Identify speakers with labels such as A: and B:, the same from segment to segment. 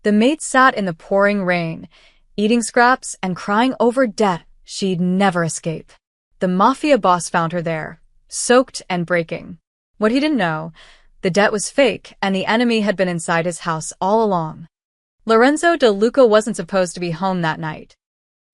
A: The maid sat in the pouring rain, eating scraps and crying over debt she'd never escape. The Mafia boss found her there, soaked and breaking. What he didn't know, the debt was fake and the enemy had been inside his house all along. Lorenzo De Luca wasn't supposed to be home that night.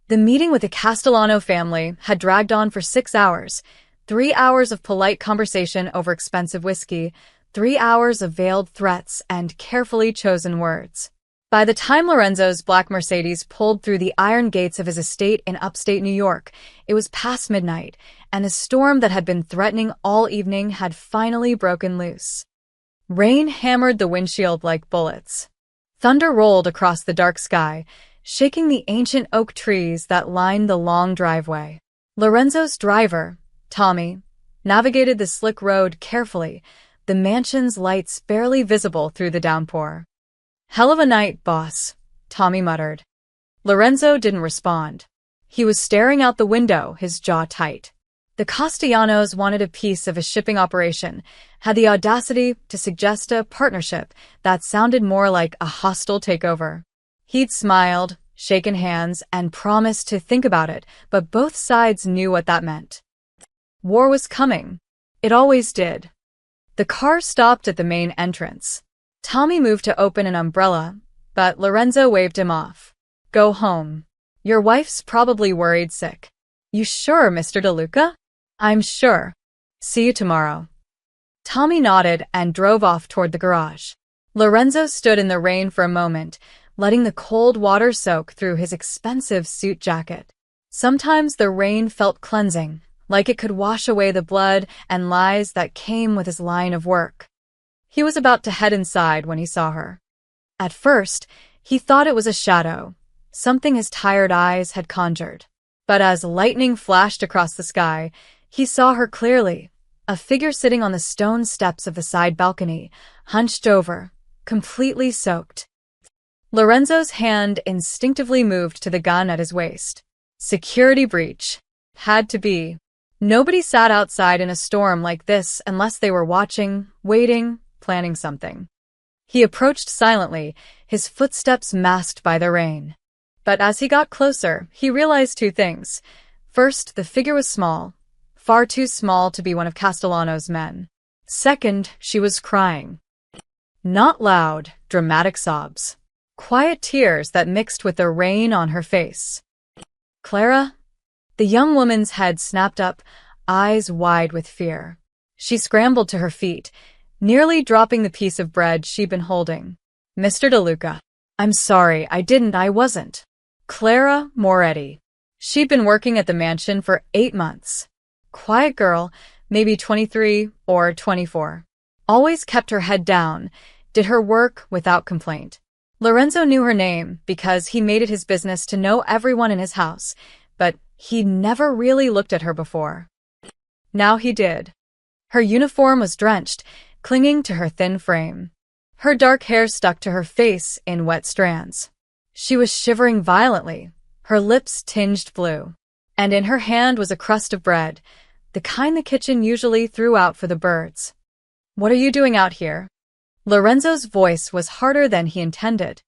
A: The meeting with the Castellano family had dragged on for 6 hours, 3 hours of polite conversation over expensive whiskey, 3 hours of veiled threats and carefully chosen words. By the time Lorenzo's black Mercedes pulled through the iron gates of his estate in upstate New York, it was past midnight, and the storm that had been threatening all evening had finally broken loose. Rain hammered the windshield like bullets. Thunder rolled across the dark sky, shaking the ancient oak trees that lined the long driveway. Lorenzo's driver, Tommy, navigated the slick road carefully, the mansion's lights barely visible through the downpour. "Hell of a night, boss," Tommy muttered. Lorenzo didn't respond. He was staring out the window, his jaw tight. The Castellanos wanted a piece of a shipping operation, had the audacity to suggest a partnership that sounded more like a hostile takeover. He'd smiled, shaken hands, and promised to think about it, but both sides knew what that meant. War was coming. It always did. The car stopped at the main entrance. Tommy moved to open an umbrella, but Lorenzo waved him off. "Go home. Your wife's probably worried sick." "You sure, Mr. De Luca?" "I'm sure. See you tomorrow." Tommy nodded and drove off toward the garage. Lorenzo stood in the rain for a moment, letting the cold water soak through his expensive suit jacket. Sometimes the rain felt cleansing, like it could wash away the blood and lies that came with his line of work. He was about to head inside when he saw her. At first, he thought it was a shadow, something his tired eyes had conjured. But as lightning flashed across the sky, he saw her clearly, a figure sitting on the stone steps of the side balcony, hunched over, completely soaked. Lorenzo's hand instinctively moved to the gun at his waist. Security breach. Had to be. Nobody sat outside in a storm like this unless they were watching, waiting, planning something. He approached silently, his footsteps masked by the rain. But as he got closer, he realized 2 things. First, the figure was small, far too small to be one of Castellano's men. Second, she was crying. Not loud, dramatic sobs. Quiet tears that mixed with the rain on her face. "Clara?" The young woman's head snapped up, eyes wide with fear. She scrambled to her feet, nearly dropping the piece of bread she'd been holding. "Mr. De Luca, I'm sorry, I wasn't." Clara Moretti. She'd been working at the mansion for 8 months. Quiet girl, maybe 23 or 24. Always kept her head down, did her work without complaint. Lorenzo knew her name because he made it his business to know everyone in his house, but he'd never really looked at her before. Now he did. Her uniform was drenched, clinging to her thin frame. Her dark hair stuck to her face in wet strands. She was shivering violently, her lips tinged blue. And in her hand was a crust of bread, the kind the kitchen usually threw out for the birds. "What are you doing out here?" Lorenzo's voice was harder than he intended.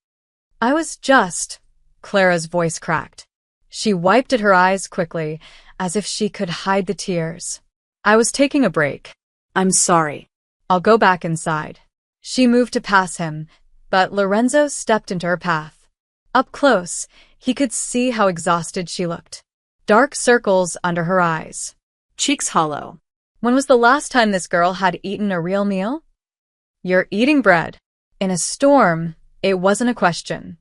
A: "I was just..." Clara's voice cracked. She wiped at her eyes quickly, as if she could hide the tears. "I was taking a break. I'm sorry. I'll go back inside." She moved to pass him, but Lorenzo stepped into her path. Up close, he could see how exhausted she looked. Dark circles under her eyes. Cheeks hollow. When was the last time this girl had eaten a real meal? "You're eating bread." In a storm, it wasn't a question.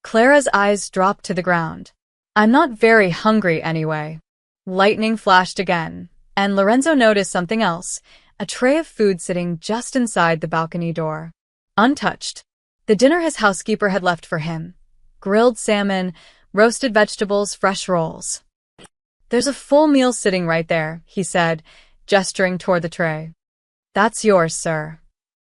A: Clara's eyes dropped to the ground. "I'm not very hungry anyway." Lightning flashed again, and Lorenzo noticed something else, a tray of food sitting just inside the balcony door. Untouched. The dinner his housekeeper had left for him. Grilled salmon, roasted vegetables, fresh rolls. "There's a full meal sitting right there," he said, gesturing toward the tray. "That's yours, sir.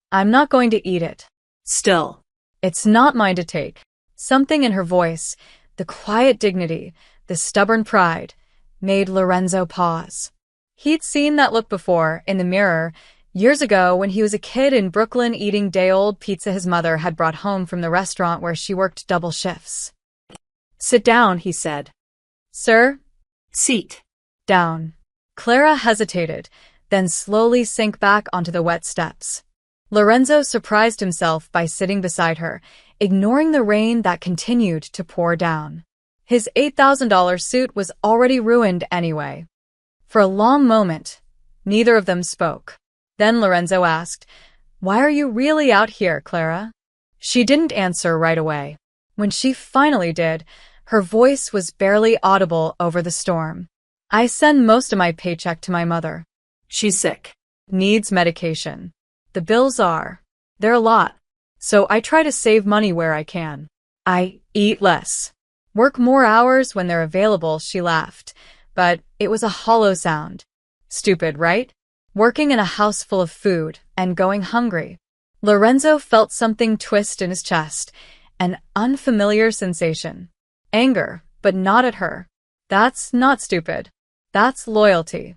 A: I'm not going to eat it." "Still, it's not mine to take." Something in her voice, the quiet dignity, the stubborn pride, made Lorenzo pause. He'd seen that look before, in the mirror, Years ago, when he was a kid in Brooklyn eating day-old pizza his mother had brought home from the restaurant where she worked double shifts.
B: Sit down, he said.
A: Sir?
B: Seat.
A: Down. Clara hesitated, then slowly sank back onto the wet steps. Lorenzo surprised himself by sitting beside her, ignoring the rain that continued to pour down. His $8,000 suit was already ruined anyway. For a long moment, neither of them spoke. Then Lorenzo asked, "Why are you really out here, Clara?" She didn't answer right away. When she finally did, her voice was barely audible over the storm. "I send most of my paycheck to my mother.
B: She's sick.
A: Needs medication. The bills they're a lot. So I try to save money where I can. I eat less. Work more hours when they're available," she laughed, but it was a hollow sound. Stupid, right? Working in a house full of food and going hungry. Lorenzo felt something twist in his chest, an unfamiliar sensation. Anger, but not at her. That's not stupid. That's loyalty.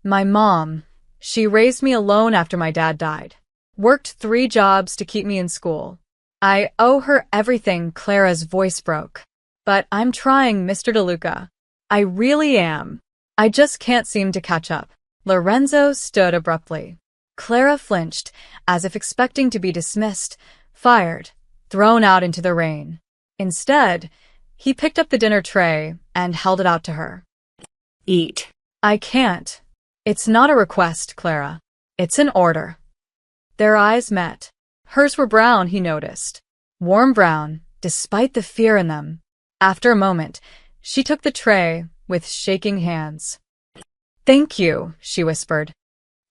A: My mom, she raised me alone after my dad died. Worked 3 jobs to keep me in school. I owe her everything. Clara's voice broke. But I'm trying, Mr. DeLuca. I really am. I just can't seem to catch up. Lorenzo stood abruptly. Clara flinched, as if expecting to be dismissed, fired, thrown out into the rain. Instead, he picked up the dinner tray and held it out to her.
B: Eat.
A: I can't. It's not a request, Clara. It's an order. Their eyes met. Hers were brown, he noticed. Warm brown, despite the fear in them. After a moment, she took the tray with shaking hands. "Thank you," she whispered.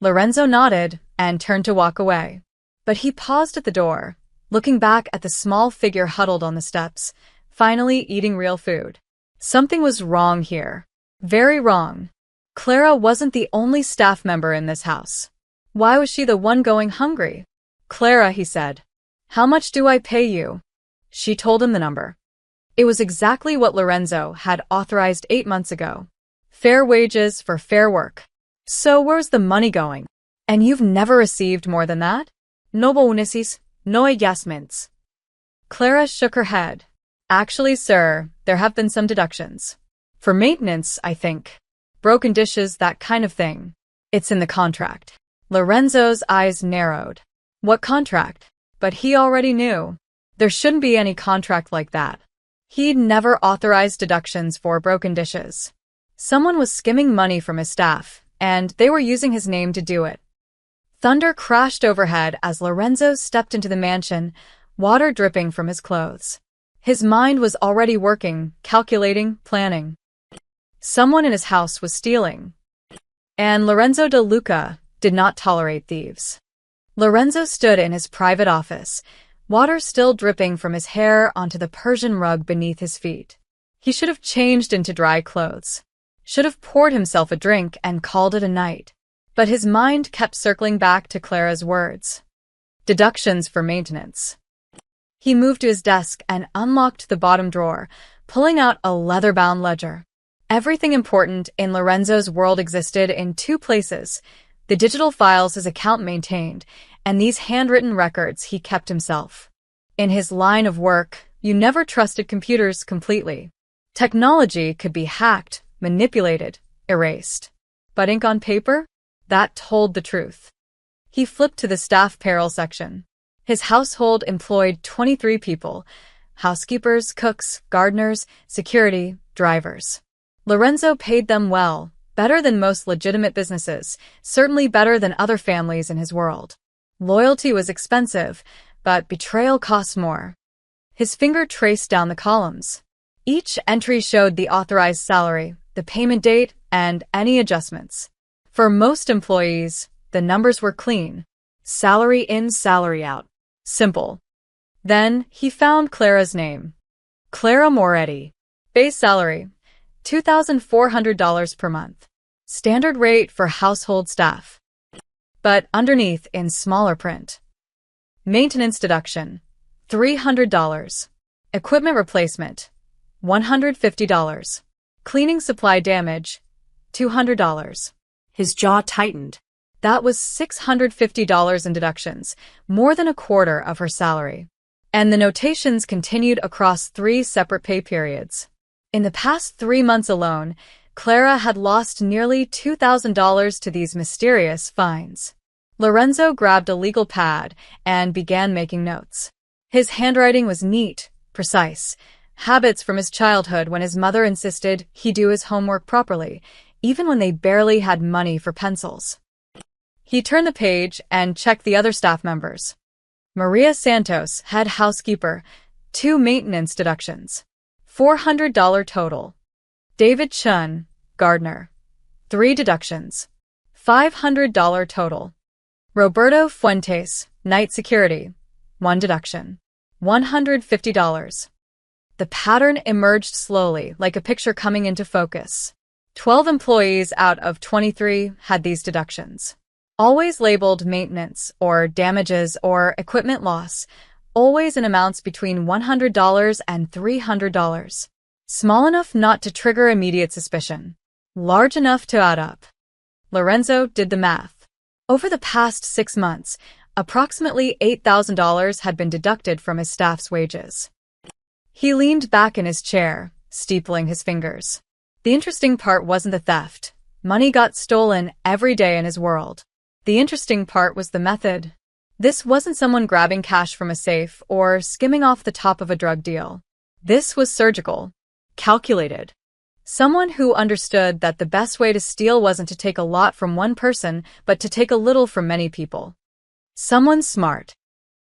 A: Lorenzo nodded and turned to walk away. But he paused at the door, looking back at the small figure huddled on the steps, finally eating real food. Something was wrong here. Very wrong. Clara wasn't the only staff member in this house. Why was she the one going hungry? "Clara," he said. "How much do I pay you?" She told him the number. It was exactly what Lorenzo had authorized 8 months ago. Fair wages for fair work. So where's the money going? And you've never received more than that? No bonuses, no adjustments. Clara shook her head. "Actually, sir, there have been some deductions. For maintenance, I think. Broken dishes, that kind of thing. It's in the contract." Lorenzo's eyes narrowed. What contract? But he already knew. There shouldn't be any contract like that. He'd never authorized deductions for broken dishes. Someone was skimming money from his staff, and they were using his name to do it. Thunder crashed overhead as Lorenzo stepped into the mansion, water dripping from his clothes. His mind was already working, calculating, planning. Someone in his house was stealing. And Lorenzo DeLuca did not tolerate thieves. Lorenzo stood in his private office, water still dripping from his hair onto the Persian rug beneath his feet. He should have changed into dry clothes. Should have poured himself a drink and called it a night. But his mind kept circling back to Clara's words. Deductions for maintenance. He moved to his desk and unlocked the bottom drawer, pulling out a leather-bound ledger. Everything important in Lorenzo's world existed in 2 places: the digital files his account maintained, and these handwritten records he kept himself. In his line of work, you never trusted computers completely. Technology could be hacked, manipulated, erased. But ink on paper? That told the truth. He flipped to the staff payroll section. His household employed 23 people: housekeepers, cooks, gardeners, security, drivers. Lorenzo paid them well, better than most legitimate businesses, certainly better than other families in his world. Loyalty was expensive, but betrayal cost more. His finger traced down the columns. Each entry showed the authorized salary, the payment date, and any adjustments. For most employees, the numbers were clean. Salary in, salary out. Simple. Then he found Clara's name. Clara Moretti. Base salary, $2,400 per month. Standard rate for household staff. But underneath, in smaller print, maintenance deduction, $300. Equipment replacement, $150. Cleaning supply damage, $200.
B: His jaw tightened.
A: That was $650 in deductions, more than a quarter of her salary. And the notations continued across 3 separate pay periods. In the past 3 months alone, Clara had lost nearly $2,000 to these mysterious fines. Lorenzo grabbed a legal pad and began making notes. His handwriting was neat, precise, habits from his childhood when his mother insisted he do his homework properly, even when they barely had money for pencils. He turned the page and checked the other staff members. Maria Santos, head housekeeper, 2 maintenance deductions. $400 total. David Chun, gardener. 3 deductions. $500 total. Roberto Fuentes, night security. 1 deduction. $150. The pattern emerged slowly, like a picture coming into focus. 12 employees out of 23 had these deductions. Always labeled maintenance, or damages, or equipment loss, always in amounts between $100 and $300. Small enough not to trigger immediate suspicion. Large enough to add up. Lorenzo did the math. Over the past 6 months, approximately $8,000 had been deducted from his staff's wages. He leaned back in his chair, steepling his fingers. The interesting part wasn't the theft. Money got stolen every day in his world. The interesting part was the method. This wasn't someone grabbing cash from a safe or skimming off the top of a drug deal. This was surgical, calculated. Someone who understood that the best way to steal wasn't to take a lot from one person, but to take a little from many people. Someone smart.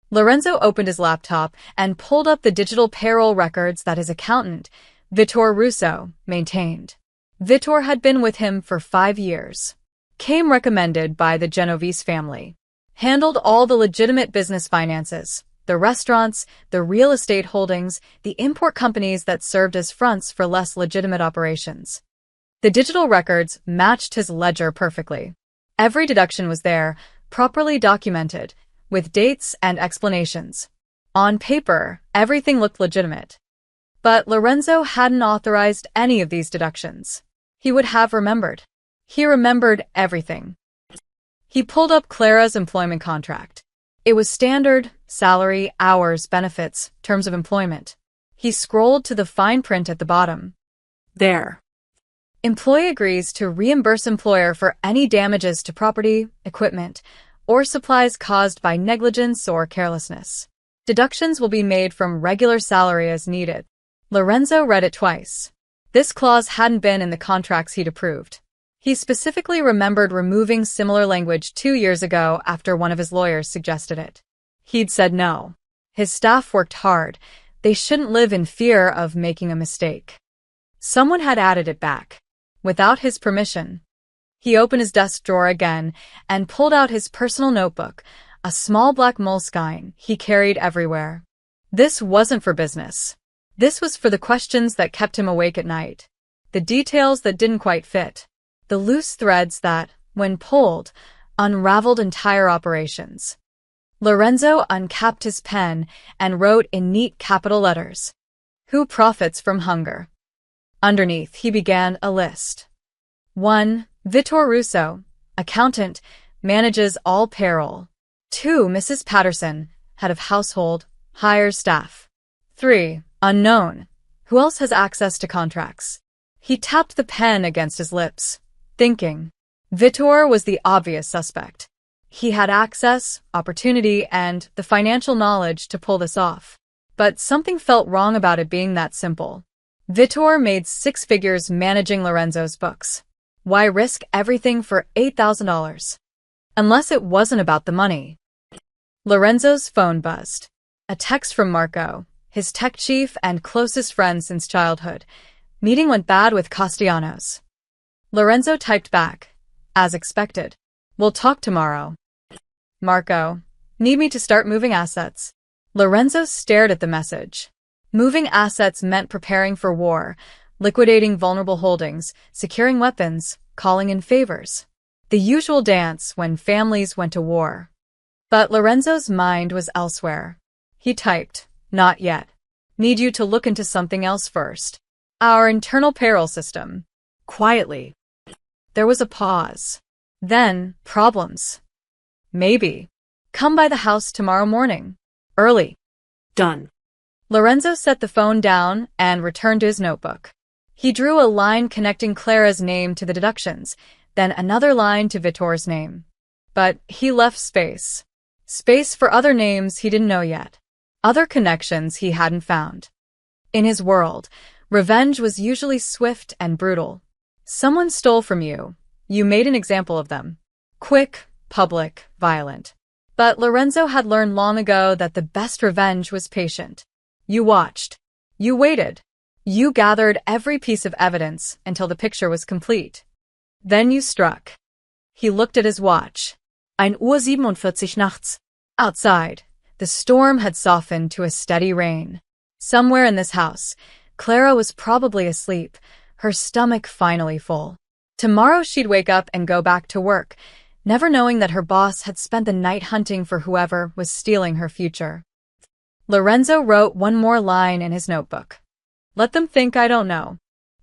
A: Lorenzo opened his laptop and pulled up the digital payroll records that his accountant, Vitor Russo, maintained. Vitor had been with him for 5 years. Came recommended by the Genovese family. Handled all the legitimate business finances, the restaurants, the real estate holdings, the import companies that served as fronts for less legitimate operations. The digital records matched his ledger perfectly. Every deduction was there, properly documented, with dates and explanations. On paper, everything looked legitimate. But Lorenzo hadn't authorized any of these deductions. He would have remembered. He remembered everything. He pulled up Clara's employment contract. It was standard, salary, hours, benefits, terms of employment. He scrolled to the fine print at the bottom.
B: There.
A: Employee agrees to reimburse employer for any damages to property, equipment, or supplies caused by negligence or carelessness. Deductions will be made from regular salary as needed. Lorenzo read it twice. This clause hadn't been in the contracts he'd approved. He specifically remembered removing similar language 2 years ago after one of his lawyers suggested it. He'd said no. His staff worked hard. They shouldn't live in fear of making a mistake. Someone had added it back. Without his permission. He opened his desk drawer again and pulled out his personal notebook, a small black moleskine he carried everywhere. This wasn't for business. This was for the questions that kept him awake at night. The details that didn't quite fit. The loose threads that, when pulled, unraveled entire operations. Lorenzo uncapped his pen and wrote in neat capital letters. Who profits from hunger? Underneath, he began a list. 1. Vitor Russo, accountant, manages all payroll. 2. Mrs. Patterson, head of household, hires staff. 3. Unknown. Who else has access to contracts? He tapped the pen against his lips, thinking. Vitor was the obvious suspect. He had access, opportunity, and the financial knowledge to pull this off. But something felt wrong about it being that simple. Vitor made 6 figures managing Lorenzo's books. Why risk everything for $8,000? Unless it wasn't about the money. Lorenzo's phone buzzed. A text from Marco, his tech chief and closest friend since childhood. Meeting went bad with Castellanos. Lorenzo typed back, as expected. We'll talk tomorrow. Marco, need me to start moving assets. Lorenzo stared at the message. Moving assets meant preparing for war, liquidating vulnerable holdings, securing weapons, calling in favors. The usual dance when families went to war. But Lorenzo's mind was elsewhere. He typed, not yet. Need you to look into something else first. Our internal payroll system. Quietly. There was a pause. Then, problems. Maybe. Come by the house tomorrow morning. Early.
B: Done.
A: Lorenzo set the phone down and returned to his notebook. He drew a line connecting Clara's name to the deductions, then another line to Vitor's name. But he left space. Space for other names he didn't know yet. Other connections he hadn't found. In his world, revenge was usually swift and brutal. Someone stole from you. You made an example of them. Quick, public, violent. But Lorenzo had learned long ago that the best revenge was patient. You watched. You waited. You gathered every piece of evidence until the picture was complete. Then you struck. He looked at his watch. 1:47 nachts. Outside, the storm had softened to a steady rain. Somewhere in this house, Clara was probably asleep, her stomach finally full. Tomorrow she'd wake up and go back to work, never knowing that her boss had spent the night hunting for whoever was stealing her future. Lorenzo wrote one more line in his notebook. Let them think I don't know.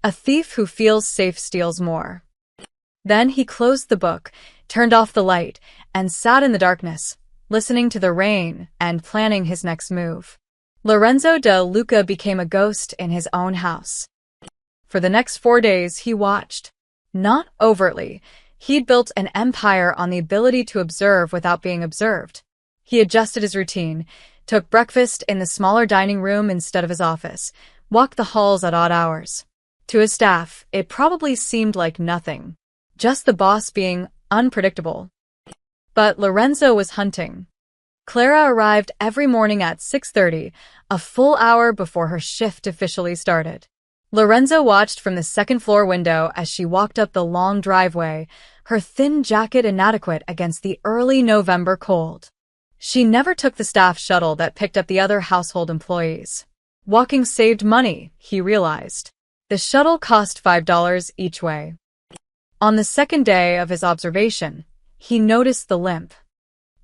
A: A thief who feels safe steals more. Then he closed the book, turned off the light, and sat in the darkness, listening to the rain and planning his next move. Lorenzo de Luca became a ghost in his own house. For the next 4 days, he watched. Not overtly. He'd built an empire on the ability to observe without being observed. He adjusted his routine, took breakfast in the smaller dining room instead of his office, walked the halls at odd hours. To his staff, it probably seemed like nothing. Just the boss being unpredictable. But Lorenzo was hunting. Clara arrived every morning at 6:30, a full hour before her shift officially started. Lorenzo watched from the second-floor window as she walked up the long driveway, her thin jacket inadequate against the early November cold. She never took the staff shuttle that picked up the other household employees. Walking saved money, he realized. The shuttle cost $5 each way. On the second day of his observation, he noticed the limp.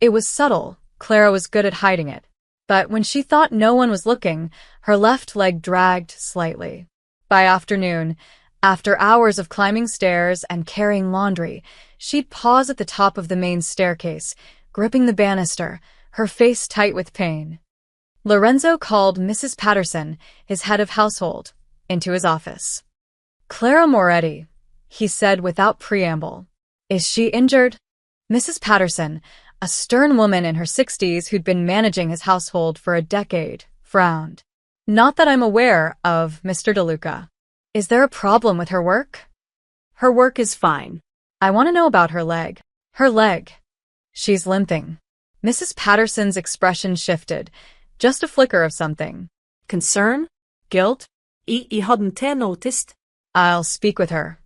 A: It was subtle. Clara was good at hiding it. But when she thought no one was looking, her left leg dragged slightly. By afternoon, after hours of climbing stairs and carrying laundry, she'd pause at the top of the main staircase, gripping the banister, her face tight with pain. Lorenzo called Mrs. Patterson, his head of household, into his office. Clara Moretti, he said without preamble. Is she injured? Mrs. Patterson, a stern woman in her 60s who'd been managing his household for a decade, frowned. Not that I'm aware of, Mr. DeLuca. Is there a problem with her work?
B: Her work is fine.
A: I want to know about her leg. Her leg. She's limping. Mrs. Patterson's expression shifted. Just a flicker of something.
B: Concern? Guilt? I hadn't noticed.
A: I'll speak with her.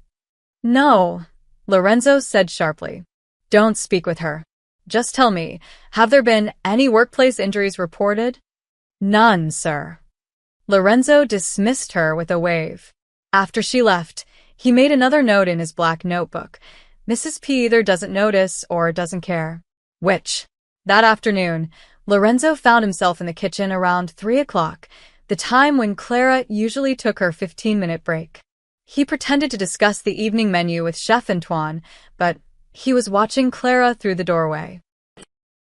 A: No, Lorenzo said sharply. Don't speak with her. Just tell me, have there been any workplace injuries reported? None, sir. Lorenzo dismissed her with a wave. After she left, he made another note in his black notebook. Mrs. P either doesn't notice or doesn't care. Which? That afternoon, Lorenzo found himself in the kitchen around 3 o'clock, the time when Clara usually took her 15-minute break. He pretended to discuss the evening menu with Chef Antoine, but he was watching Clara through the doorway.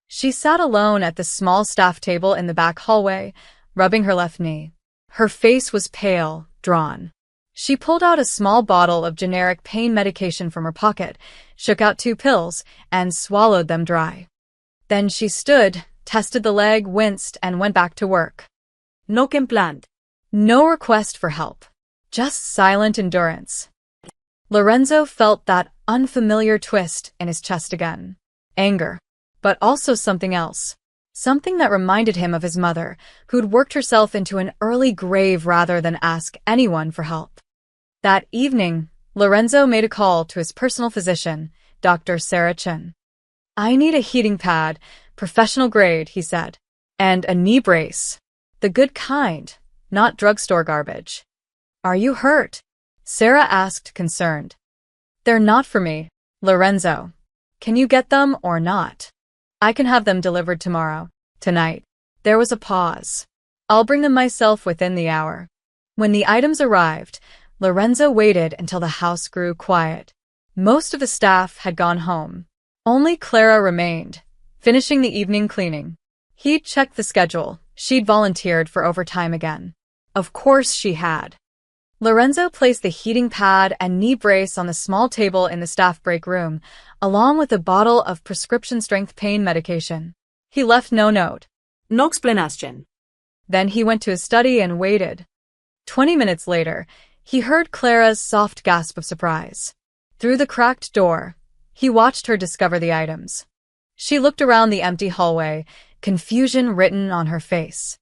A: She sat alone at the small staff table in the back hallway, rubbing her left knee. Her face was pale, drawn. She pulled out a small bottle of generic pain medication from her pocket, shook out 2 pills, and swallowed them dry. Then she stood, tested the leg, winced, and went back to work.
B: No complaint.
A: No request for help. Just silent endurance. Lorenzo felt that unfamiliar twist in his chest again. Anger. But also something else. Something that reminded him of his mother, who'd worked herself into an early grave rather than ask anyone for help. That evening, Lorenzo made a call to his personal physician, Dr. Sarah Chen. I need a heating pad, professional grade, he said. And a knee brace. The good kind, not drugstore garbage. Are you hurt? Sarah asked, concerned. They're not for me, Lorenzo. Can you get them or not? I can have them delivered tomorrow. Tonight. There was a pause. I'll bring them myself within the hour. When the items arrived, Lorenzo waited until the house grew quiet. Most of the staff had gone home. Only Clara remained, finishing the evening cleaning. He'd checked the schedule. She'd volunteered for overtime again. Of course she had. Lorenzo placed the heating pad and knee brace on the small table in the staff break room, along with a bottle of prescription-strength pain medication. He left no note.
B: No explanation.
A: Then he went to his study and waited. 20 minutes later, he heard Clara's soft gasp of surprise. Through the cracked door, he watched her discover the items. She looked around the empty hallway, confusion written on her face.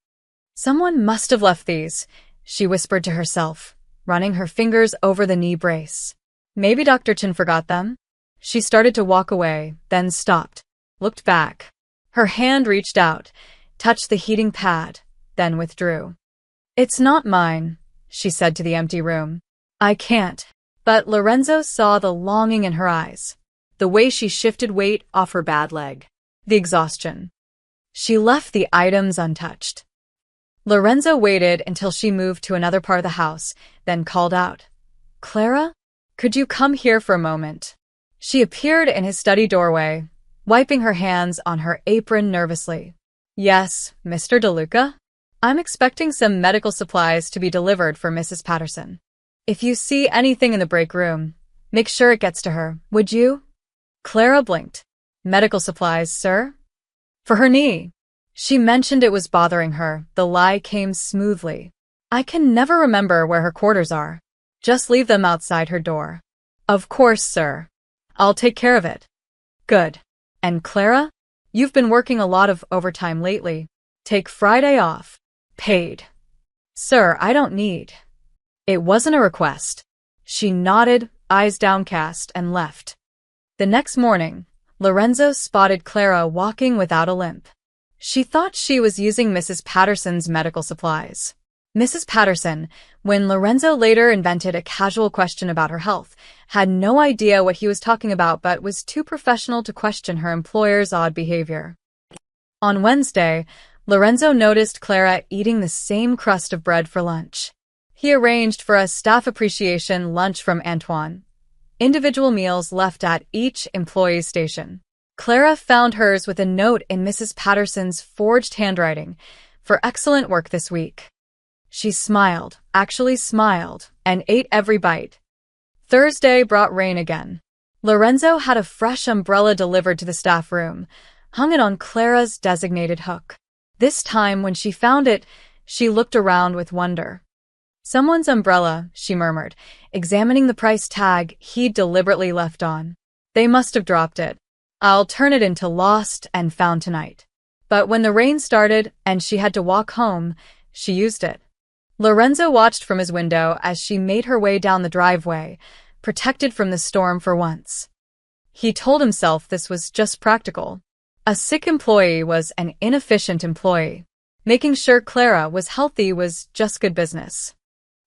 A: Someone must have left these, she whispered to herself, running her fingers over the knee brace. Maybe Dr. Chin forgot them? She started to walk away, then stopped, looked back. Her hand reached out, touched the heating pad, then withdrew. It's not mine, she said to the empty room. I can't. But Lorenzo saw the longing in her eyes, the way she shifted weight off her bad leg, the exhaustion. She left the items untouched. Lorenzo waited until she moved to another part of the house, then called out, Clara, could you come here for a moment? She appeared in his study doorway, wiping her hands on her apron nervously. Yes, Mr. DeLuca? I'm expecting some medical supplies to be delivered for Mrs. Patterson. If you see anything in the break room, make sure it gets to her, would you? Clara blinked. Medical supplies, sir? For her knee. She mentioned it was bothering her. The lie came smoothly. I can never remember where her quarters are. Just leave them outside her door. Of course, sir. I'll take care of it. Good. And Clara? You've been working a lot of overtime lately. Take Friday off. Paid. Sir, I don't need. It wasn't a request. She nodded, eyes downcast, and left. The next morning, Lorenzo spotted Clara walking without a limp. She thought she was using Mrs. Patterson's medical supplies. Mrs. Patterson, when Lorenzo later invented a casual question about her health, had no idea what he was talking about but was too professional to question her employer's odd behavior. On Wednesday, Lorenzo noticed Clara eating the same crust of bread for lunch. He arranged for a staff appreciation lunch from Antoine. Individual meals left at each employee's station. Clara found hers with a note in Mrs. Patterson's forged handwriting, for excellent work this week. She smiled, actually smiled, and ate every bite. Thursday brought rain again. Lorenzo had a fresh umbrella delivered to the staff room, hung it on Clara's designated hook. This time, when she found it, she looked around with wonder. Someone's umbrella, she murmured, examining the price tag he'd deliberately left on. They must have dropped it. I'll turn it into lost and found tonight. But when the rain started and she had to walk home, she used it. Lorenzo watched from his window as she made her way down the driveway, protected from the storm for once. He told himself this was just practical. A sick employee was an inefficient employee. Making sure Clara was healthy was just good business.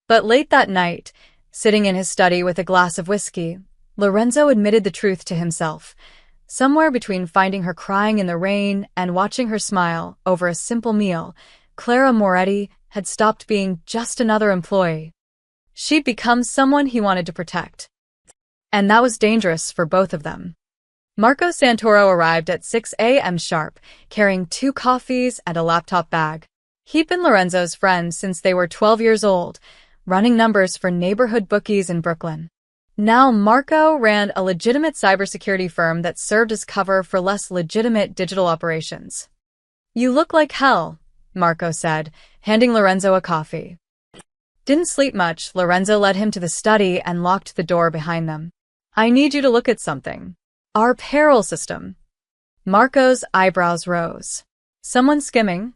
A: But late that night, sitting in his study with a glass of whiskey, Lorenzo admitted the truth to himself. Somewhere between finding her crying in the rain and watching her smile over a simple meal, Clara Moretti had stopped being just another employee. She'd become someone he wanted to protect. And that was dangerous for both of them. Marco Santoro arrived at 6 a.m. sharp, carrying 2 coffees and a laptop bag. He'd been Lorenzo's friend since they were 12 years old, running numbers for neighborhood bookies in Brooklyn. Now Marco ran a legitimate cybersecurity firm that served as cover for less legitimate digital operations. You look like hell, Marco said, handing Lorenzo a coffee. Didn't sleep much. Lorenzo led him to the study and locked the door behind them. I need you to look at something. Our payroll system. Marco's eyebrows rose. Someone skimming?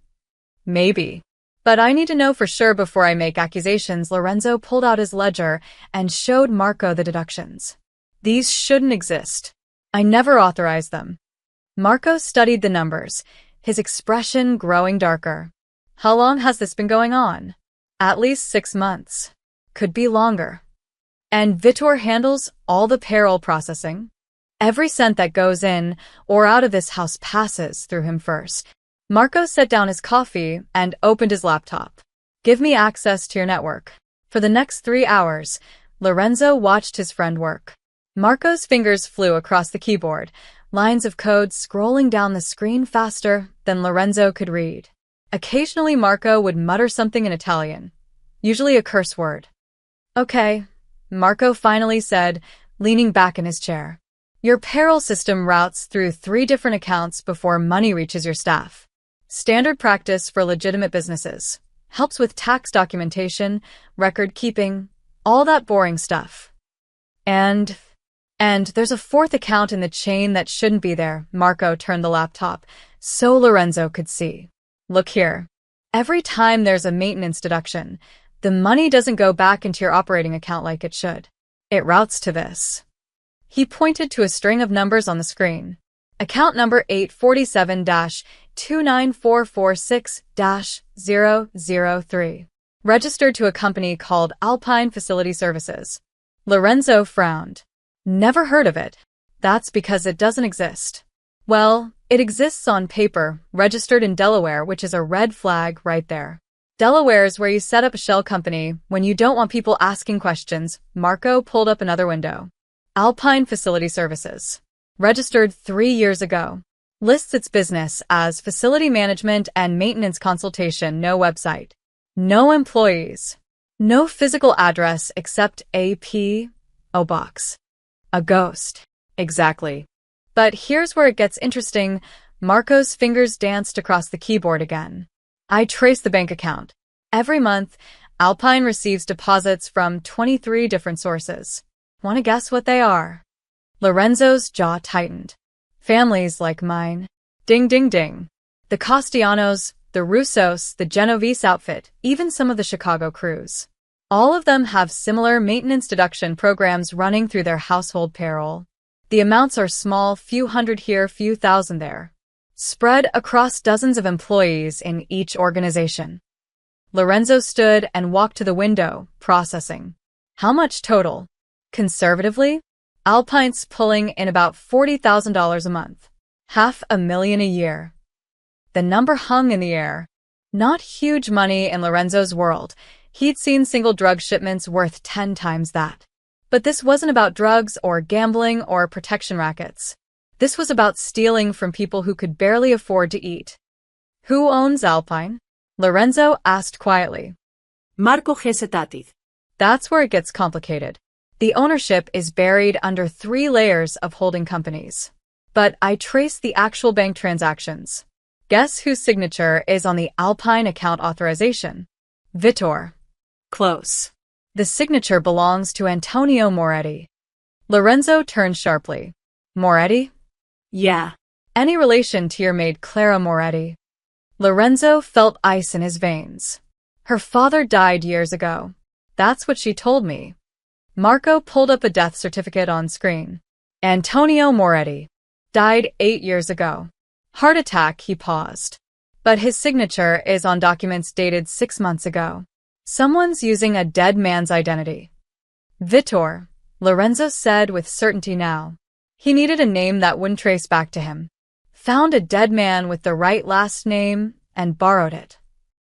A: Maybe. But I need to know for sure before I make accusations. Lorenzo pulled out his ledger and showed Marco the deductions. These shouldn't exist. I never authorized them. Marco studied the numbers, his expression growing darker. How long has this been going on? At least 6 months. Could be longer. And Vitor handles all the payroll processing. Every cent that goes in or out of this house passes through him first. Marco set down his coffee and opened his laptop. Give me access to your network. For the next 3 hours, Lorenzo watched his friend work. Marco's fingers flew across the keyboard, lines of code scrolling down the screen faster than Lorenzo could read. Occasionally Marco would mutter something in Italian, usually a curse word. Okay, Marco finally said, leaning back in his chair. Your payroll system routes through 3 different accounts before money reaches your staff. Standard practice for legitimate businesses. Helps with tax documentation, record keeping, all that boring stuff. And there's a 4th account in the chain that shouldn't be there. Marco turned the laptop so Lorenzo could see. Look here. Every time there's a maintenance deduction, the money doesn't go back into your operating account like it should. It routes to this. He pointed to a string of numbers on the screen. Account number 847-29446-003. Registered to a company called Alpine Facility Services. Lorenzo frowned. Never heard of it. That's because it doesn't exist. Well, it exists on paper, registered in Delaware, which is a red flag right there. Delaware is where you set up a shell company when you don't want people asking questions. Marco pulled up another window. Alpine Facility Services. Registered 3 years ago. Lists its business as facility management and maintenance consultation. No website. No employees. No physical address except a P.O. box. A ghost. Exactly. But here's where it gets interesting. Marco's fingers danced across the keyboard again. I trace the bank account. Every month, Alpine receives deposits from 23 different sources. Want to guess what they are? Lorenzo's jaw tightened. Families like mine. Ding, ding, ding. The Castellanos, the Russos, the Genovese outfit, even some of the Chicago crews. All of them have similar maintenance deduction programs running through their household payroll. The amounts are small, few hundred here, few thousand there. Spread across dozens of employees in each organization. Lorenzo stood and walked to the window, processing. How much total? Conservatively, Alpine's pulling in about $40,000 a month. $500,000 a year. The number hung in the air. Not huge money in Lorenzo's world. He'd seen single drug shipments worth 10 times that. But this wasn't about drugs or gambling or protection rackets. This was about stealing from people who could barely afford to eat. Who owns Alpine? Lorenzo asked quietly.
B: Marco Gesetati.
A: That's where it gets complicated. The ownership is buried under 3 layers of holding companies. But I traced the actual bank transactions. Guess whose signature is on the Alpine account authorization? Vittor.
B: Close.
A: The signature belongs to Antonio Moretti. Lorenzo turned sharply. Moretti?
B: Yeah.
A: Any relation to your maid Clara Moretti? Lorenzo felt ice in his veins. Her father died years ago. That's what she told me. Marco pulled up a death certificate on screen. Antonio Moretti. Died 8 years ago. Heart attack, he paused. But his signature is on documents dated 6 months ago. Someone's using a dead man's identity. Vittor, Lorenzo said with certainty now. He needed a name that wouldn't trace back to him. Found a dead man with the right last name and borrowed it.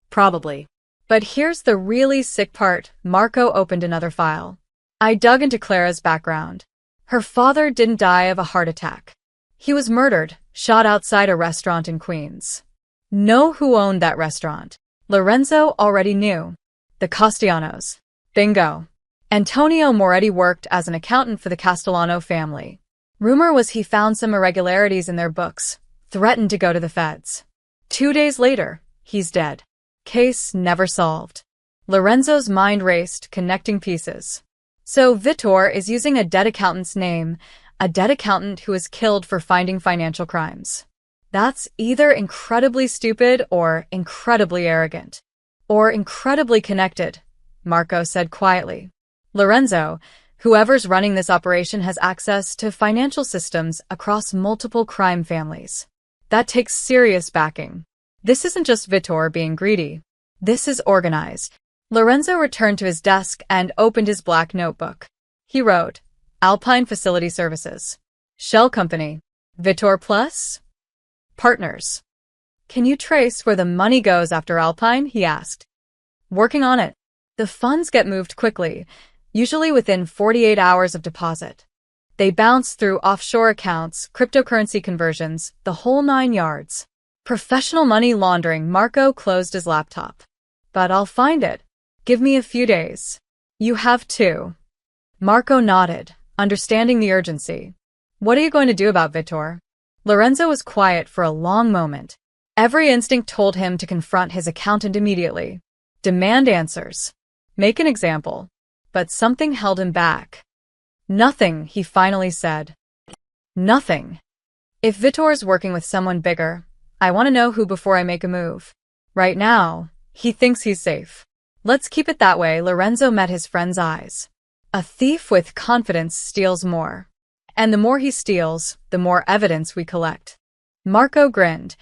B: Probably.
A: But here's the really sick part. Marco opened another file. I dug into Clara's background. Her father didn't die of a heart attack. He was murdered, shot outside a restaurant in Queens. Know who owned that restaurant? Lorenzo already knew. The Castellanos. Bingo. Antonio Moretti worked as an accountant for the Castellano family. Rumor was he found some irregularities in their books, threatened to go to the feds. 2 days later, he's dead. Case never solved. Lorenzo's mind raced, connecting pieces. So Vittor is using a dead accountant's name, a dead accountant who was killed for finding financial crimes. That's either incredibly stupid or incredibly arrogant. Or incredibly connected, Marco said quietly. Lorenzo, whoever's running this operation has access to financial systems across multiple crime families. That takes serious backing. This isn't just Vittor being greedy. This is organized. Lorenzo returned to his desk and opened his black notebook. He wrote, Alpine Facility Services. Shell Company. Vittor Plus? Partners. Can you trace where the money goes after Alpine? He asked. Working on it. The funds get moved quickly, usually within 48 hours of deposit. They bounced through offshore accounts, cryptocurrency conversions, the whole 9 yards. Professional money laundering. Marco closed his laptop. But I'll find it. Give me a few days. You have too. Marco nodded, understanding the urgency. What are you going to do about Vitor? Lorenzo was quiet for a long moment. Every instinct told him to confront his accountant immediately. Demand answers. Make an example. But something held him back. Nothing, he finally said. Nothing. If Vitor's working with someone bigger, I want to know who before I make a move. Right now, he thinks he's safe. Let's keep it that way. Lorenzo met his friend's eyes. A thief with confidence steals more. And the more he steals, the more evidence we collect. Marco grinned,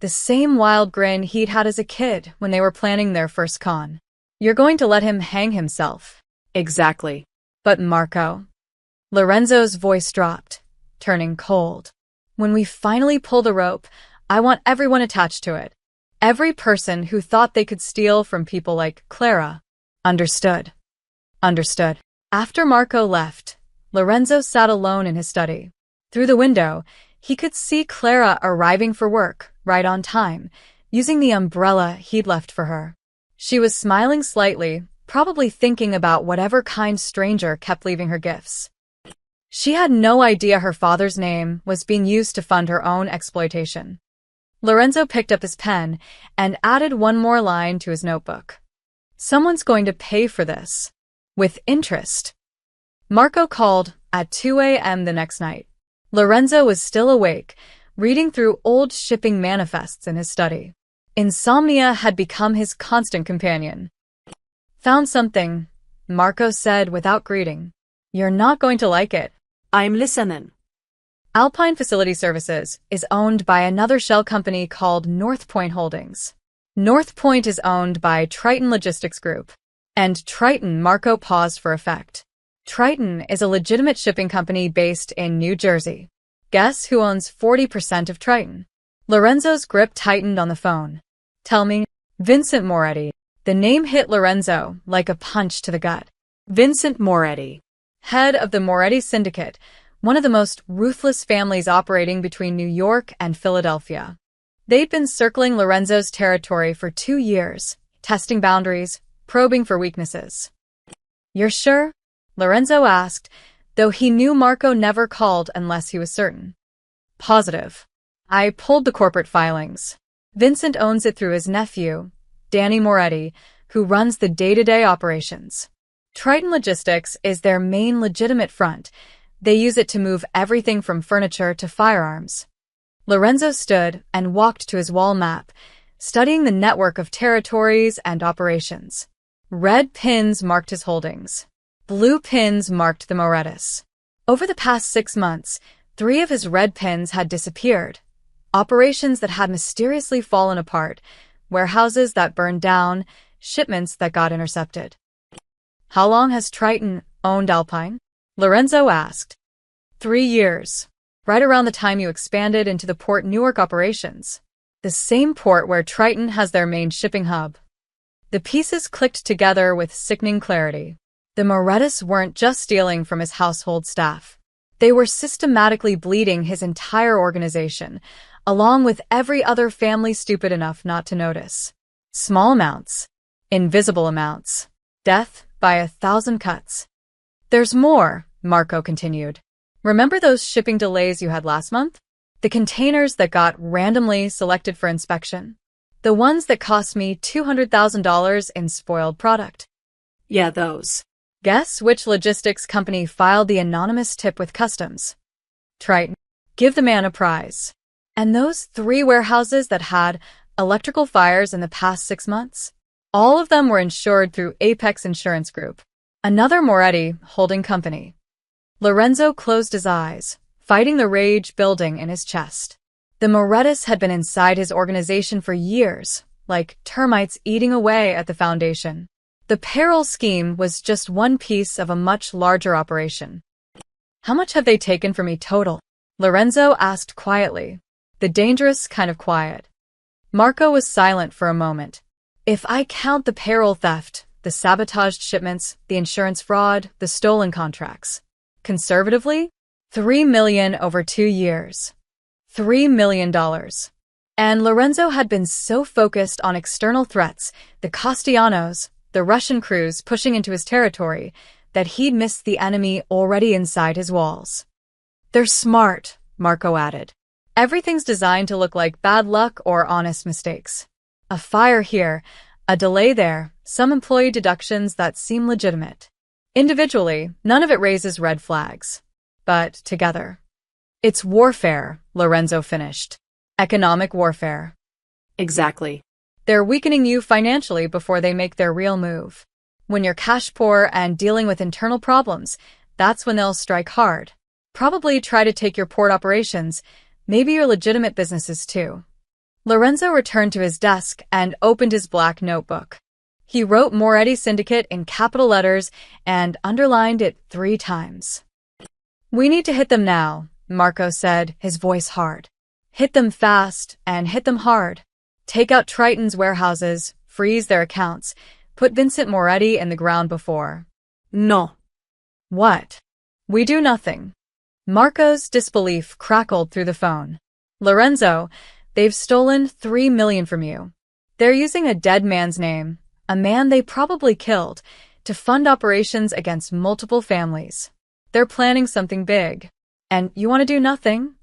A: the same wild grin he'd had as a kid when they were planning their first con. You're going to let him hang himself.
B: Exactly.
A: But Marco. Lorenzo's voice dropped, turning cold. When we finally pull the rope, I want everyone attached to it. Every person who thought they could steal from people like Clara. Understood. Understood. After Marco left, Lorenzo sat alone in his study. Through the window, he could see Clara arriving for work, right on time, using the umbrella he'd left for her. She was smiling slightly, probably thinking about whatever kind stranger kept leaving her gifts. She had no idea her father's name was being used to fund her own exploitation. Lorenzo picked up his pen and added one more line to his notebook. Someone's going to pay for this. With interest. Marco called at 2 a.m. the next night. Lorenzo was still awake, reading through old shipping manifests in his study. Insomnia had become his constant companion. Found something, Marco said without greeting. You're not going to like it.
B: I'm listening.
A: Alpine Facility Services is owned by another shell company called North Point Holdings. North Point is owned by Triton Logistics Group. And Triton. Marco paused for effect. Triton is a legitimate shipping company based in New Jersey. Guess who owns 40% of Triton? Lorenzo's grip tightened on the phone. Tell me. Vincent Moretti. The name hit Lorenzo like a punch to the gut.
B: Vincent Moretti.
A: Head of the Moretti Syndicate, one of the most ruthless families operating between New York and Philadelphia. They'd been circling Lorenzo's territory for 2 years, testing boundaries, probing for weaknesses. You're sure? Lorenzo asked, though he knew Marco never called unless he was certain. Positive. I pulled the corporate filings. Vincent owns it through his nephew, Danny Moretti, who runs the day-to-day operations. Triton Logistics is their main legitimate front. They use it to move everything from furniture to firearms. Lorenzo stood and walked to his wall map, studying the network of territories and operations. Red pins marked his holdings. Blue pins marked the Morettis. Over the past 6 months, 3 of his red pins had disappeared. Operations that had mysteriously fallen apart, warehouses that burned down, shipments that got intercepted. How long has Triton owned Alpine? Lorenzo asked. 3 years. Right around the time you expanded into the Port Newark operations. The same port where Triton has their main shipping hub. The pieces clicked together with sickening clarity. The Morettis weren't just stealing from his household staff. They were systematically bleeding his entire organization, along with every other family stupid enough not to notice. Small amounts. Invisible amounts. Death by 1,000 cuts. There's more, Marco continued. Remember those shipping delays you had last month? The containers that got randomly selected for inspection? The ones that cost me $200,000 in spoiled product?
B: Yeah, those.
A: Guess which logistics company filed the anonymous tip with customs? Triton. Give the man a prize. And those 3 warehouses that had electrical fires in the past 6 months? All of them were insured through Apex Insurance Group, another Moretti holding company. Lorenzo closed his eyes, fighting the rage building in his chest. The Morettis had been inside his organization for years, like termites eating away at the foundation. The payroll scheme was just one piece of a much larger operation. How much have they taken from me total? Lorenzo asked quietly, the dangerous kind of quiet. Marco was silent for a moment. If I count the payroll theft, the sabotaged shipments, the insurance fraud, the stolen contracts. Conservatively, $3 million over 2 years. $3 million. And Lorenzo had been so focused on external threats, the Castellanos, the Russian crews pushing into his territory, that he'd missed the enemy already inside his walls. They're smart, Marco added. Everything's designed to look like bad luck or honest mistakes. A fire here, a delay there, some employee deductions that seem legitimate. Individually, none of it raises red flags. But together. It's warfare, Lorenzo finished. Economic warfare.
B: Exactly.
A: They're weakening you financially before they make their real move. When you're cash poor and dealing with internal problems, that's when they'll strike hard. Probably try to take your port operations, maybe your legitimate businesses too. Lorenzo returned to his desk and opened his black notebook. He wrote Moretti Syndicate in capital letters and underlined it 3 times. We need to hit them now, Marco said, his voice hard. Hit them fast and hit them hard. Take out Triton's warehouses, freeze their accounts, put Vincent Moretti in the ground before.
B: No.
A: What? We do nothing. Marco's disbelief crackled through the phone. Lorenzo, they've stolen $3 million from you. They're using a dead man's name, a man they probably killed, to fund operations against multiple families. They're planning something big. And you want to do nothing?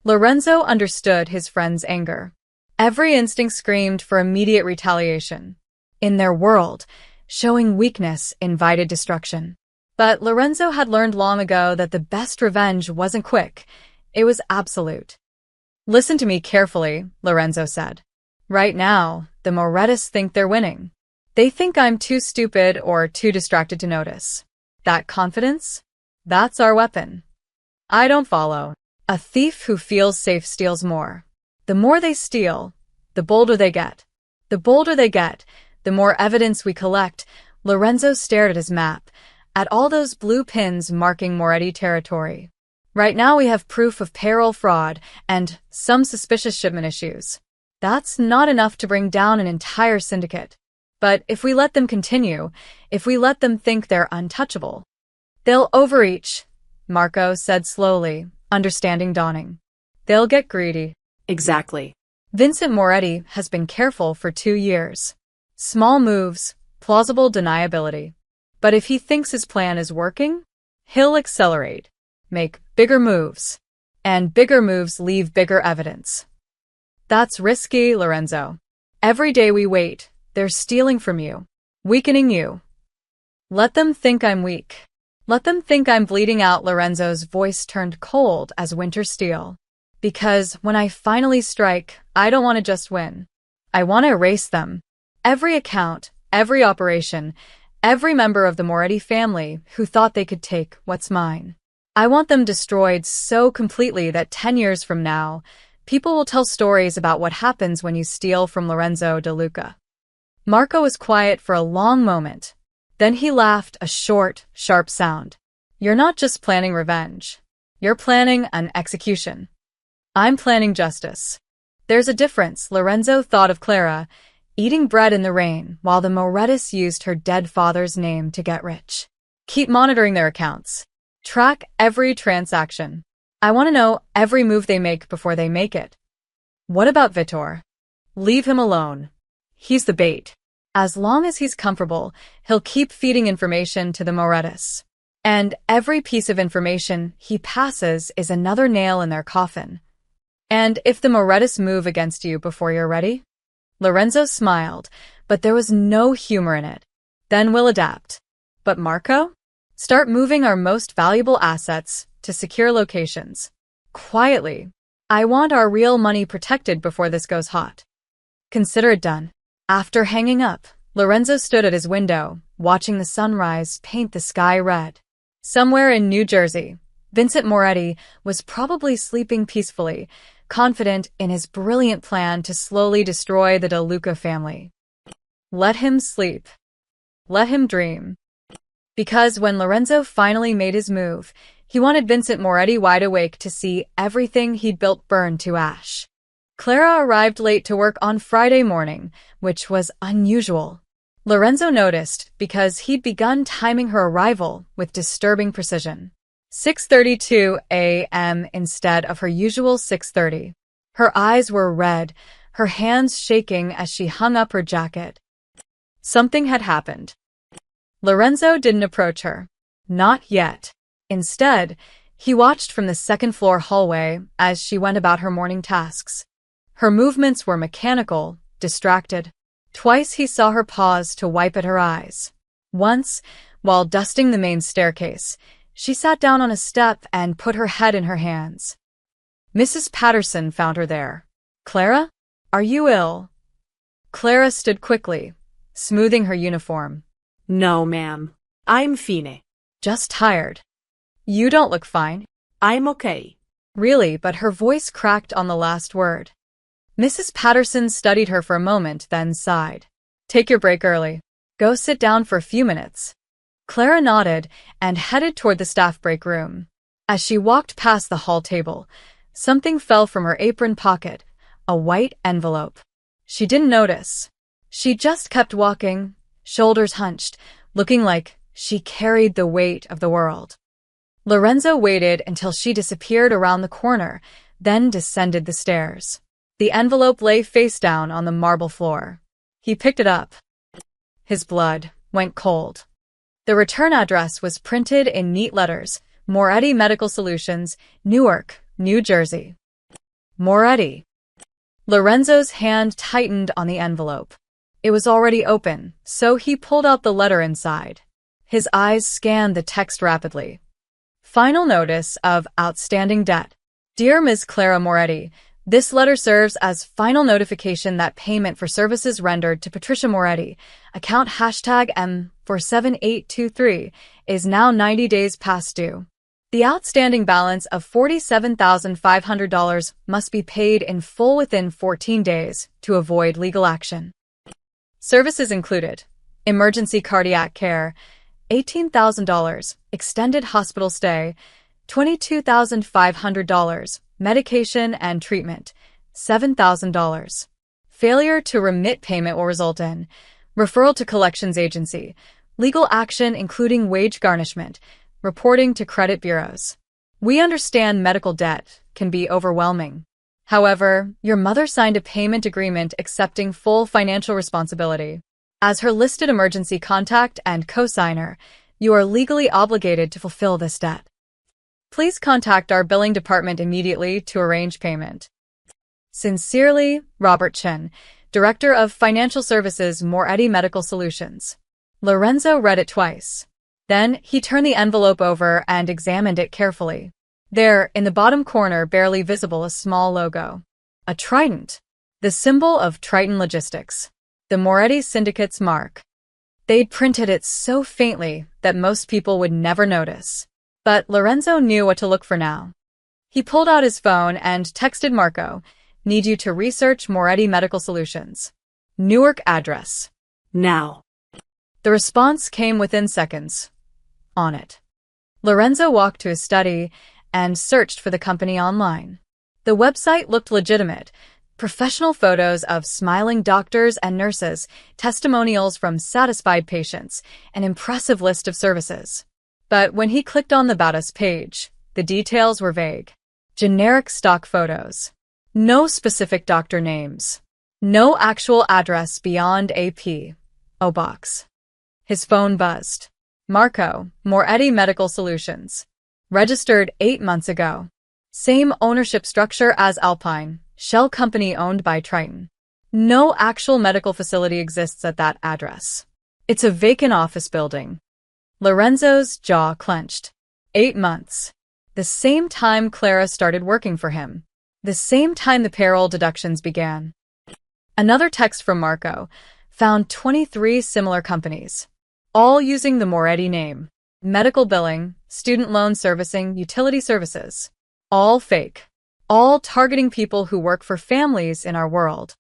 A: Lorenzo understood his friend's anger. Every instinct screamed for immediate retaliation. In their world, showing weakness invited destruction. But Lorenzo had learned long ago that the best revenge wasn't quick, it was absolute. Listen to me carefully, Lorenzo said. Right now, the Morettis think they're winning. They think I'm too stupid or too distracted to notice. That confidence? That's our weapon. I don't follow. A thief who feels safe steals more. The more they steal, the bolder they get. The bolder they get, the more evidence we collect. Lorenzo stared at his map, at all those blue pins marking Moretti territory. Right now we have proof of payroll fraud and some suspicious shipment issues. That's not enough to bring down an entire syndicate. But if we let them continue, if we let them think they're untouchable, they'll overreach, Marco said slowly, understanding dawning. They'll get greedy.
B: Exactly.
A: Vincent Moretti has been careful for 2 years. Small moves, plausible deniability. But if he thinks his plan is working, he'll accelerate, make bigger moves. And bigger moves leave bigger evidence. That's risky, Lorenzo. Every day we wait, they're stealing from you, weakening you. Let them think I'm weak. Let them think I'm bleeding out. Lorenzo's voice turned cold as winter steel. Because when I finally strike, I don't want to just win. I want to erase them. Every account, every operation, every member of the Moretti family who thought they could take what's mine. I want them destroyed so completely that 10 years from now, people will tell stories about what happens when you steal from Lorenzo De Luca. Marco was quiet for a long moment. Then he laughed, a short, sharp sound. You're not just planning revenge. You're planning an execution. I'm planning justice. There's a difference. Lorenzo thought of Clara, eating bread in the rain while the Morettis used her dead father's name to get rich. Keep monitoring their accounts. Track every transaction. I want to know every move they make before they make it. What about Vitor? Leave him alone. He's the bait. As long as he's comfortable, he'll keep feeding information to the Morettis. And every piece of information he passes is another nail in their coffin. And if the Morettis move against you before you're ready? Lorenzo smiled, but there was no humor in it. Then we'll adapt. But Marco? Start moving our most valuable assets to secure locations. Quietly. I want our real money protected before this goes hot. Consider it done. After hanging up, Lorenzo stood at his window, watching the sunrise paint the sky red. Somewhere in New Jersey, Vincent Moretti was probably sleeping peacefully, confident in his brilliant plan to slowly destroy the De Luca family. Let him sleep. Let him dream. Because when Lorenzo finally made his move, he wanted Vincent Moretti wide awake to see everything he'd built burn to ash. Clara arrived late to work on Friday morning, which was unusual. Lorenzo noticed because he'd begun timing her arrival with disturbing precision. 6:32 a.m. instead of her usual 6:30. Her eyes were red, her hands shaking as she hung up her jacket. Something had happened. Lorenzo didn't approach her. Not yet. Instead, he watched from the second-floor hallway as she went about her morning tasks. Her movements were mechanical, distracted. Twice he saw her pause to wipe at her eyes. Once, while dusting the main staircase, she sat down on a step and put her head in her hands. Mrs. Patterson found her there. "Clara? Are you ill?" Clara stood quickly, smoothing her uniform.
B: No, ma'am. I'm fine.
A: "Just tired. You don't look fine."
B: I'm okay.
A: Really, but her voice cracked on the last word. Mrs. Patterson studied her for a moment, then sighed. "Take your break early. Go sit down for a few minutes." Clara nodded and headed toward the staff break room. As she walked past the hall table, something fell from her apron pocket, a white envelope. She didn't notice. She just kept walking, shoulders hunched, looking like she carried the weight of the world. Lorenzo waited until she disappeared around the corner, then descended the stairs. The envelope lay face down on the marble floor. He picked it up. His blood went cold. The return address was printed in neat letters: Moretti Medical Solutions, Newark, New Jersey. Moretti. Lorenzo's hand tightened on the envelope. It was already open, so he pulled out the letter inside. His eyes scanned the text rapidly. Final notice of outstanding debt. Dear Ms. Clara Moretti, this letter serves as final notification that payment for services rendered to Patricia Moretti, account #M47823, is now 90 days past due. The outstanding balance of $47,500 must be paid in full within 14 days to avoid legal action. Services included: emergency cardiac care, $18,000, extended hospital stay, $22,500, medication and treatment, $7,000. Failure to remit payment will result in referral to collections agency, legal action including wage garnishment, reporting to credit bureaus. We understand medical debt can be overwhelming. However, your mother signed a payment agreement accepting full financial responsibility. As her listed emergency contact and co-signer, you are legally obligated to fulfill this debt. Please contact our billing department immediately to arrange payment. Sincerely, Robert Chen, Director of Financial Services, Moretti Medical Solutions. Lorenzo read it twice. Then he turned the envelope over and examined it carefully. There, in the bottom corner, barely visible, a small logo. A trident. The symbol of Triton Logistics. The Moretti Syndicate's mark. They'd printed it so faintly that most people would never notice. But Lorenzo knew what to look for now. He pulled out his phone and texted Marco, "Need you to research Moretti Medical Solutions. Newark address.
B: Now."
A: The response came within seconds. On it. Lorenzo walked to his study and searched for the company online. The website looked legitimate. Professional photos of smiling doctors and nurses, testimonials from satisfied patients, an impressive list of services. But when he clicked on the About Us page, the details were vague. Generic stock photos. No specific doctor names. No actual address beyond a P.O. box. His phone buzzed. Marco, Moretti Medical Solutions. Registered 8 months ago. Same ownership structure as Alpine, shell company owned by Triton. No actual medical facility exists at that address. It's a vacant office building. Lorenzo's jaw clenched. 8 months. The same time Clara started working for him. The same time the payroll deductions began. Another text from Marco found 23 similar companies, all using the Moretti name. Medical billing, student loan servicing, utility services. All fake. All targeting people who work for families in our world.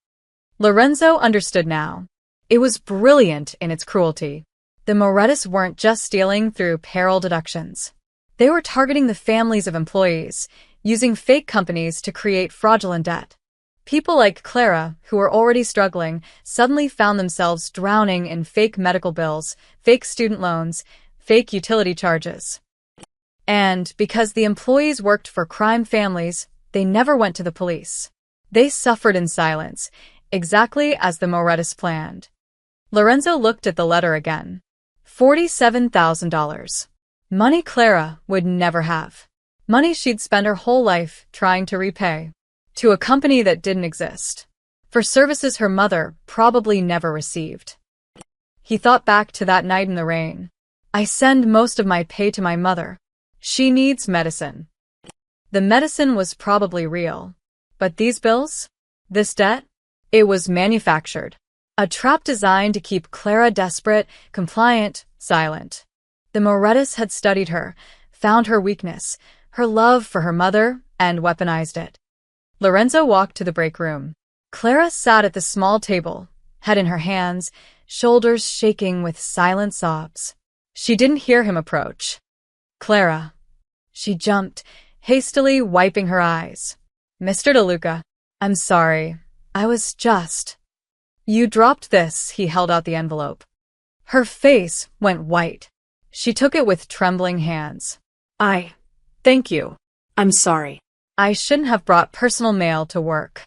A: Lorenzo understood now. It was brilliant in its cruelty. The Morettis weren't just stealing through payroll deductions. They were targeting the families of employees, using fake companies to create fraudulent debt. People like Clara, who were already struggling, suddenly found themselves drowning in fake medical bills, fake student loans, fake utility charges. And because the employees worked for crime families, they never went to the police. They suffered in silence, exactly as the Morettis planned. Lorenzo looked at the letter again. $47,000. Money Clara would never have. Money she'd spent her whole life trying to repay. To a company that didn't exist. For services her mother probably never received. He thought back to that night in the rain. I send most of my pay to my mother. She needs medicine. The medicine was probably real. But these bills? This debt? It was manufactured. A trap designed to keep Clara desperate, compliant, silent. The Morettis had studied her, found her weakness, her love for her mother, and weaponized it. Lorenzo walked to the break room. Clara sat at the small table, head in her hands, shoulders shaking with silent sobs. She didn't hear him approach. Clara. She jumped, hastily wiping her eyes. Mr. DeLuca, I'm sorry. I was just... You dropped this, he held out the envelope. Her face went white. She took it with trembling hands.
B: Thank you. I'm sorry.
A: I shouldn't have brought personal mail to work.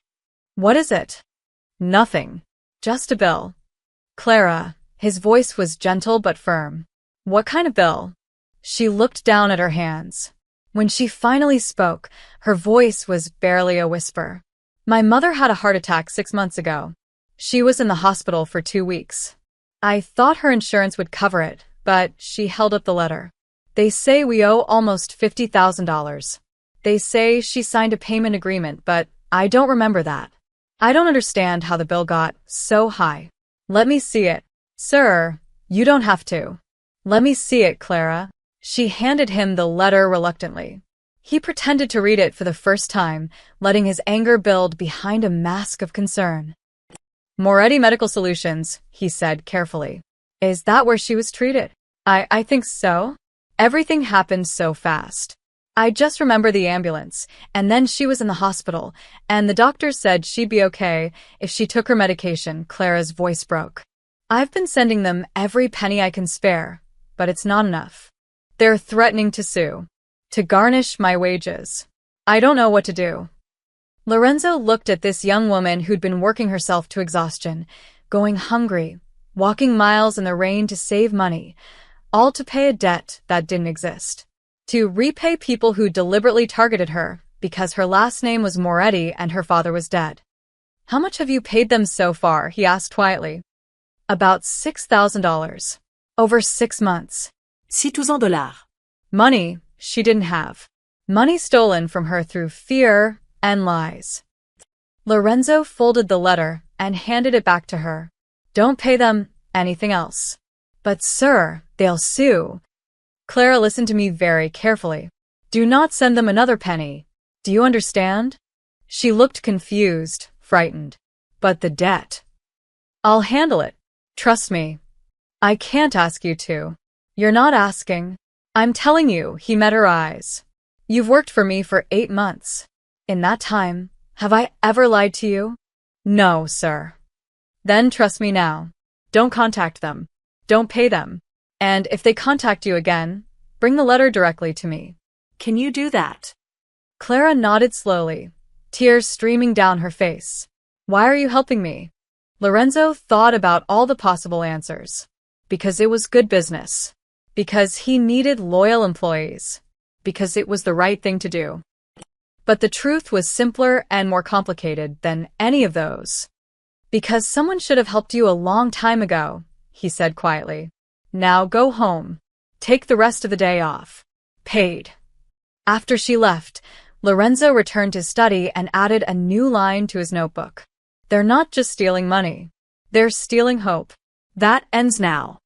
A: What is it? Nothing. Just a bill. Clara, his voice was gentle but firm. What kind of bill? She looked down at her hands. When she finally spoke, her voice was barely a whisper. My mother had a heart attack 6 months ago. She was in the hospital for 2 weeks. I thought her insurance would cover it, but she held up the letter. They say we owe almost $50,000. They say she signed a payment agreement, but I don't remember that. I don't understand how the bill got so high. Let me see it. Sir, you don't have to. Let me see it, Clara. She handed him the letter reluctantly. He pretended to read it for the first time, letting his anger build behind a mask of concern. Moretti Medical Solutions, he said carefully. Is that where she was treated? I think so. Everything happened so fast. I just remember the ambulance, and then she was in the hospital, and the doctor said she'd be okay if she took her medication. Clara's voice broke. I've been sending them every penny I can spare, but it's not enough. They're threatening to sue. To garnish my wages. I don't know what to do. Lorenzo looked at this young woman who'd been working herself to exhaustion, going hungry, walking miles in the rain to save money, all to pay a debt that didn't exist. To repay people who deliberately targeted her because her last name was Moretti and her father was dead. How much have you paid them so far? He asked quietly. About $6,000. Over 6 months.
B: $6,000.
A: Money she didn't have. Money stolen from her through fear and lies. Lorenzo folded the letter and handed it back to her. Don't pay them anything else. But sir, they'll sue. Clara, listen to me very carefully. Do not send them another penny. Do you understand? She looked confused, frightened. But the debt. I'll handle it. Trust me. I can't ask you to. You're not asking. I'm telling you, he met her eyes. You've worked for me for 8 months. In that time, have I ever lied to you? No, sir. Then trust me now. Don't contact them. Don't pay them. And if they contact you again, bring the letter directly to me.
B: Can you do that?
A: Clara nodded slowly, tears streaming down her face. Why are you helping me? Lorenzo thought about all the possible answers. Because it was good business. Because he needed loyal employees. Because it was the right thing to do. But the truth was simpler and more complicated than any of those. Because someone should have helped you a long time ago, he said quietly. Now go home. Take the rest of the day off. Paid. After she left, Lorenzo returned to study and added a new line to his notebook. They're not just stealing money. They're stealing hope. That ends now.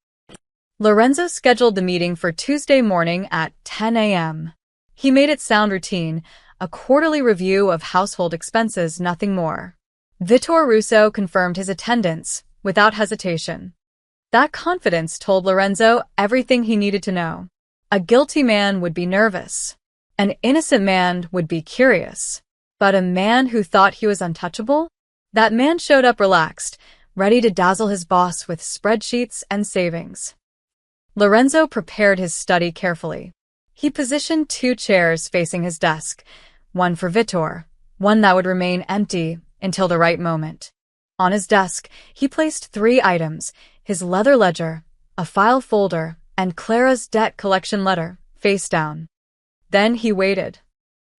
A: Lorenzo scheduled the meeting for Tuesday morning at 10 a.m. He made it sound routine, a quarterly review of household expenses, nothing more. Vitor Russo confirmed his attendance, without hesitation. That confidence told Lorenzo everything he needed to know. A guilty man would be nervous. An innocent man would be curious. But a man who thought he was untouchable? That man showed up relaxed, ready to dazzle his boss with spreadsheets and savings. Lorenzo prepared his study carefully. He positioned 2 chairs facing his desk, one for Vitor, one that would remain empty until the right moment. On his desk, he placed 3 items, his leather ledger, a file folder, and Clara's debt collection letter, face down. Then he waited.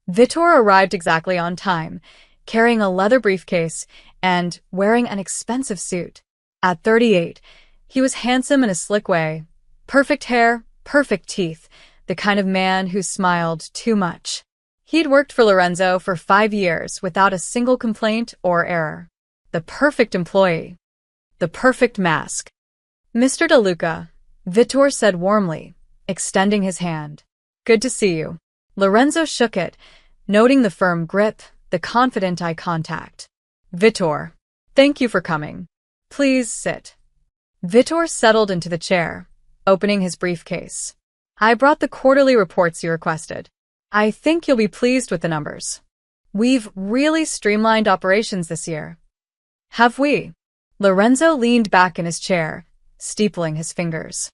A: Vitor arrived exactly on time, carrying a leather briefcase and wearing an expensive suit. At 38, he was handsome in a slick way. Perfect hair, perfect teeth, the kind of man who smiled too much. He'd worked for Lorenzo for 5 years without a single complaint or error. The perfect employee. The perfect mask. Mr. De Luca, Vitor said warmly, extending his hand. Good to see you. Lorenzo shook it, noting the firm grip, the confident eye contact. Vitor, thank you for coming. Please sit. Vitor settled into the chair, opening his briefcase. I brought the quarterly reports you requested. I think you'll be pleased with the numbers. We've really streamlined operations this year. Have we? Lorenzo leaned back in his chair, steepling his fingers.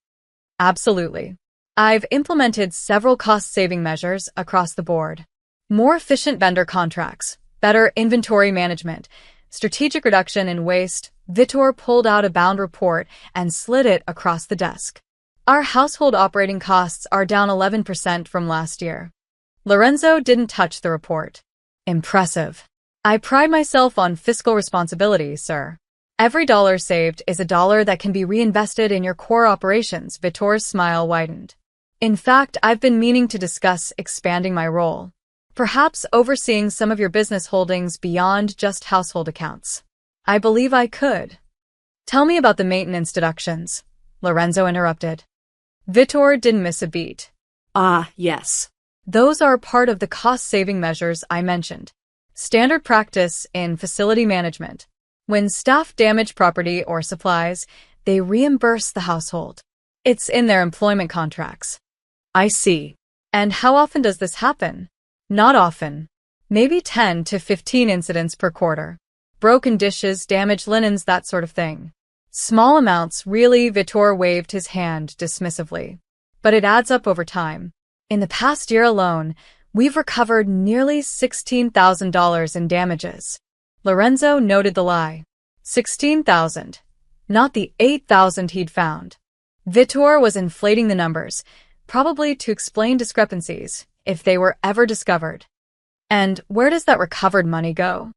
A: Absolutely. I've implemented several cost-saving measures across the board. More efficient vendor contracts, better inventory management, strategic reduction in waste. Vitor pulled out a bound report and slid it across the desk. Our household operating costs are down 11% from last year. Lorenzo didn't touch the report. Impressive. I pride myself on fiscal responsibility, sir. Every dollar saved is a dollar that can be reinvested in your core operations. Vitor's smile widened. In fact, I've been meaning to discuss expanding my role. Perhaps overseeing some of your business holdings beyond just household accounts. I believe I could. Tell me about the maintenance deductions, Lorenzo interrupted. Vitor didn't miss a beat.
B: Ah, yes.
A: Those are part of the cost-saving measures I mentioned. Standard practice in facility management. When staff damage property or supplies, they reimburse the household. It's in their employment contracts.
B: I see.
A: And how often does this happen? Not often. Maybe 10 to 15 incidents per quarter. Broken dishes, damaged linens, that sort of thing. Small amounts, really. Vitor waved his hand dismissively. But it adds up over time. In the past year alone, we've recovered nearly $16,000 in damages. Lorenzo noted the lie. 16,000. Not the 8,000 he'd found. Vitor was inflating the numbers, probably to explain discrepancies, if they were ever discovered. And where does that recovered money go?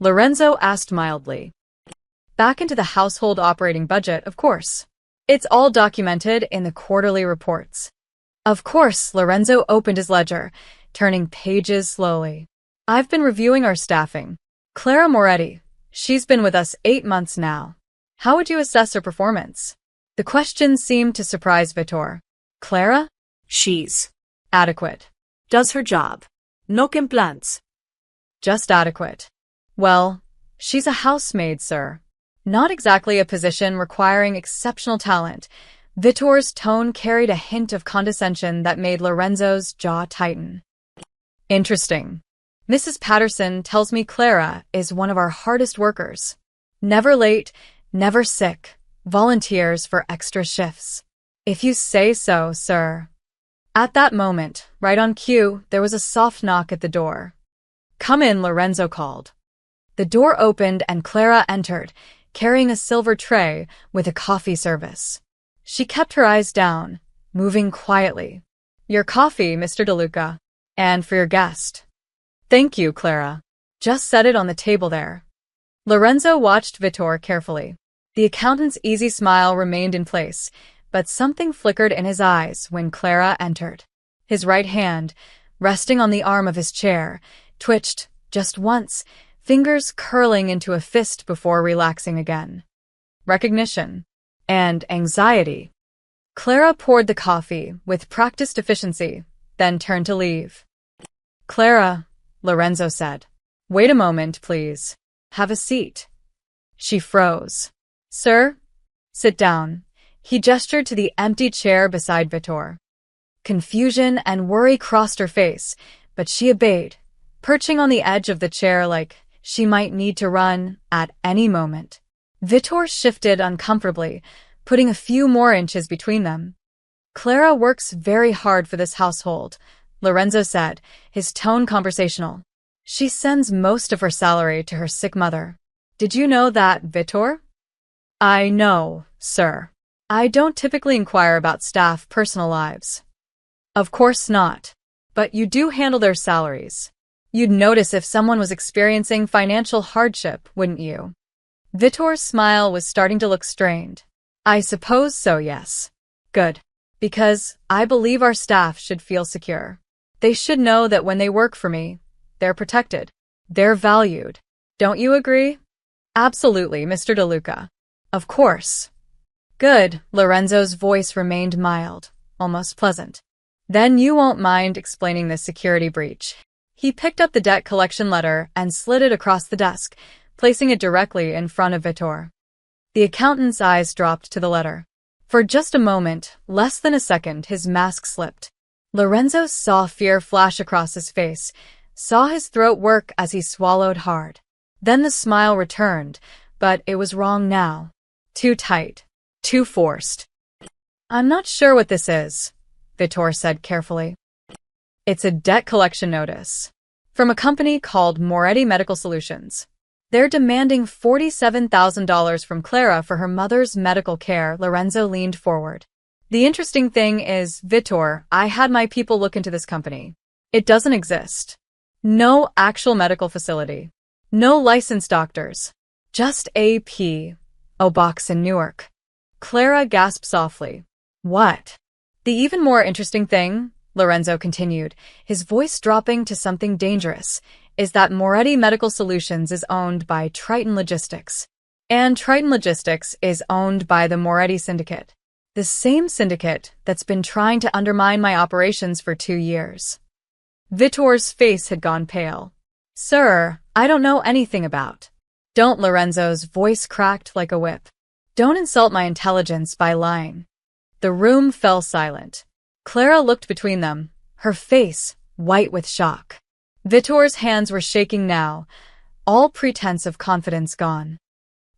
A: Lorenzo asked mildly. Back into the household operating budget, of course. It's all documented in the quarterly reports. Of course, Lorenzo opened his ledger, turning pages slowly. I've been reviewing our staffing. Clara Moretti, she's been with us 8 months now. How would you assess her performance? The question seemed to surprise Vitor. Clara?
B: She's
A: adequate.
B: Does her job. No complaints.
A: Just adequate. Well, she's a housemaid, sir. Not exactly a position requiring exceptional talent. Vitor's tone carried a hint of condescension that made Lorenzo's jaw tighten. Interesting. Mrs. Patterson tells me Clara is one of our hardest workers. Never late, never sick, volunteers for extra shifts. If you say so, sir. At that moment, right on cue, there was a soft knock at the door. Come in, Lorenzo called. The door opened and Clara entered, carrying a silver tray with a coffee service. She kept her eyes down, moving quietly. Your coffee, Mr. De Luca. And for your guest. Thank you, Clara. Just set it on the table there. Lorenzo watched Vitor carefully. The accountant's easy smile remained in place, but something flickered in his eyes when Clara entered. His right hand, resting on the arm of his chair, twitched just once, fingers curling into a fist before relaxing again. Recognition. And anxiety. Clara poured the coffee with practiced efficiency, then turned to leave. Clara, Lorenzo said. Wait a moment, please. Have a seat. She froze. Sir? Sit down. He gestured to the empty chair beside Vitor. Confusion and worry crossed her face, but she obeyed, perching on the edge of the chair like she might need to run at any moment. Vitor shifted uncomfortably, putting a few more inches between them. Clara works very hard for this household, Lorenzo said, his tone conversational. She sends most of her salary to her sick mother. Did you know that, Vitor? I know, sir. I don't typically inquire about staff personal lives. Of course not. But you do handle their salaries. You'd notice if someone was experiencing financial hardship, wouldn't you? Vitor's smile was starting to look strained. I suppose so, yes. Good. Because I believe our staff should feel secure. They should know that when they work for me, they're protected. They're valued. Don't you agree? Absolutely, Mr. DeLuca. Of course. Good. Lorenzo's voice remained mild, almost pleasant. Then you won't mind explaining this security breach. He picked up the debt collection letter and slid it across the desk, placing it directly in front of Vitor. The accountant's eyes dropped to the letter. For just a moment, less than a second, his mask slipped. Lorenzo saw fear flash across his face, saw his throat work as he swallowed hard. Then the smile returned, but it was wrong now. Too tight. Too forced. I'm not sure what this is, Vitor said carefully. It's a debt collection notice. From a company called Moretti Medical Solutions. They're demanding $47,000 from Clara for her mother's medical care. Lorenzo leaned forward. The interesting thing is, Vitor, I had my people look into this company. It doesn't exist. No actual medical facility. No licensed doctors. Just A.P. box in Newark. Clara gasped softly. What? The even more interesting thing, Lorenzo continued, his voice dropping to something dangerous, is that Moretti Medical Solutions is owned by Triton Logistics. And Triton Logistics is owned by the Moretti Syndicate. The same syndicate that's been trying to undermine my operations for 2 years. Vitor's face had gone pale. Sir, I don't know anything about. Don't. Lorenzo's voice cracked like a whip. Don't insult my intelligence by lying. The room fell silent. Clara looked between them, her face white with shock. Vitor's hands were shaking now, all pretense of confidence gone.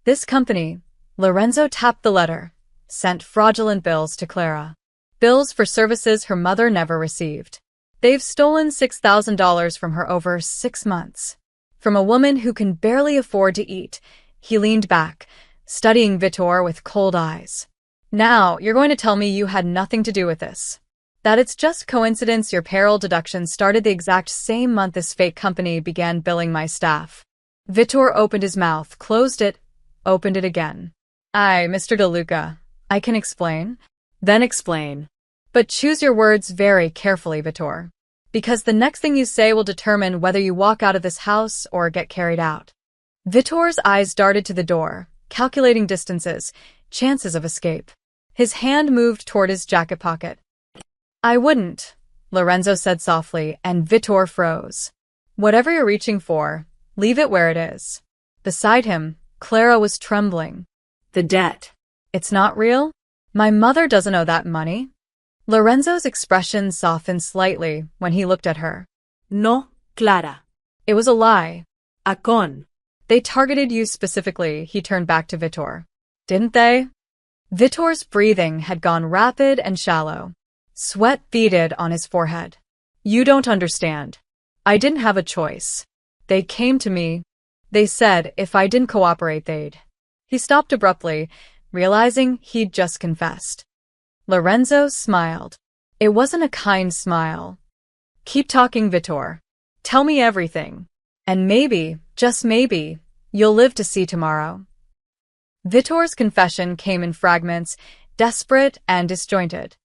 A: This company, Lorenzo tapped the letter, sent fraudulent bills to Clara. Bills for services her mother never received. They've stolen $6,000 from her over 6 months. From a woman who can barely afford to eat. He leaned back, studying Vitor with cold eyes. Now, you're going to tell me you had nothing to do with this. That it's just coincidence your payroll deduction started the exact same month this fake company began billing my staff. Vitor opened his mouth, closed it, opened it again. Mr. DeLuca, I can explain. Then explain. But choose your words very carefully, Vitor. Because the next thing you say will determine whether you walk out of this house or get carried out. Vitor's eyes darted to the door, calculating distances, chances of escape. His hand moved toward his jacket pocket. I wouldn't, Lorenzo said softly, and Vitor froze. Whatever you're reaching for, leave it where it is. Beside him, Clara was trembling. The debt. It's not real? My mother doesn't owe that money. Lorenzo's expression softened slightly when he looked at her.
B: No, Clara.
A: It was a lie.
B: A con.
A: They targeted you specifically, he turned back to Vitor. Didn't they? Vitor's breathing had gone rapid and shallow. Sweat beaded on his forehead. You don't understand. I didn't have a choice. They came to me. They said if I didn't cooperate they'd. He stopped abruptly, realizing he'd just confessed. Lorenzo smiled. It wasn't a kind smile. Keep talking, Vitor. Tell me everything. And maybe, just maybe, you'll live to see tomorrow. Vitor's confession came in fragments, desperate and disjointed.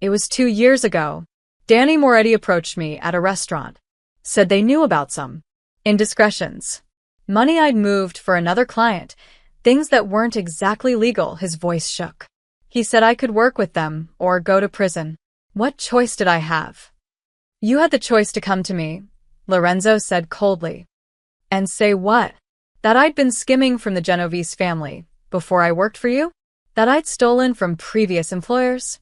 A: It was 2 years ago. Danny Moretti approached me at a restaurant. Said they knew about some indiscretions. Money I'd moved for another client. Things that weren't exactly legal. His voice shook. He said I could work with them or go to prison. What choice did I have? You had the choice to come to me, Lorenzo said coldly. And say what? That I'd been skimming from the Genovese family before I worked for you? That I'd stolen from previous employers?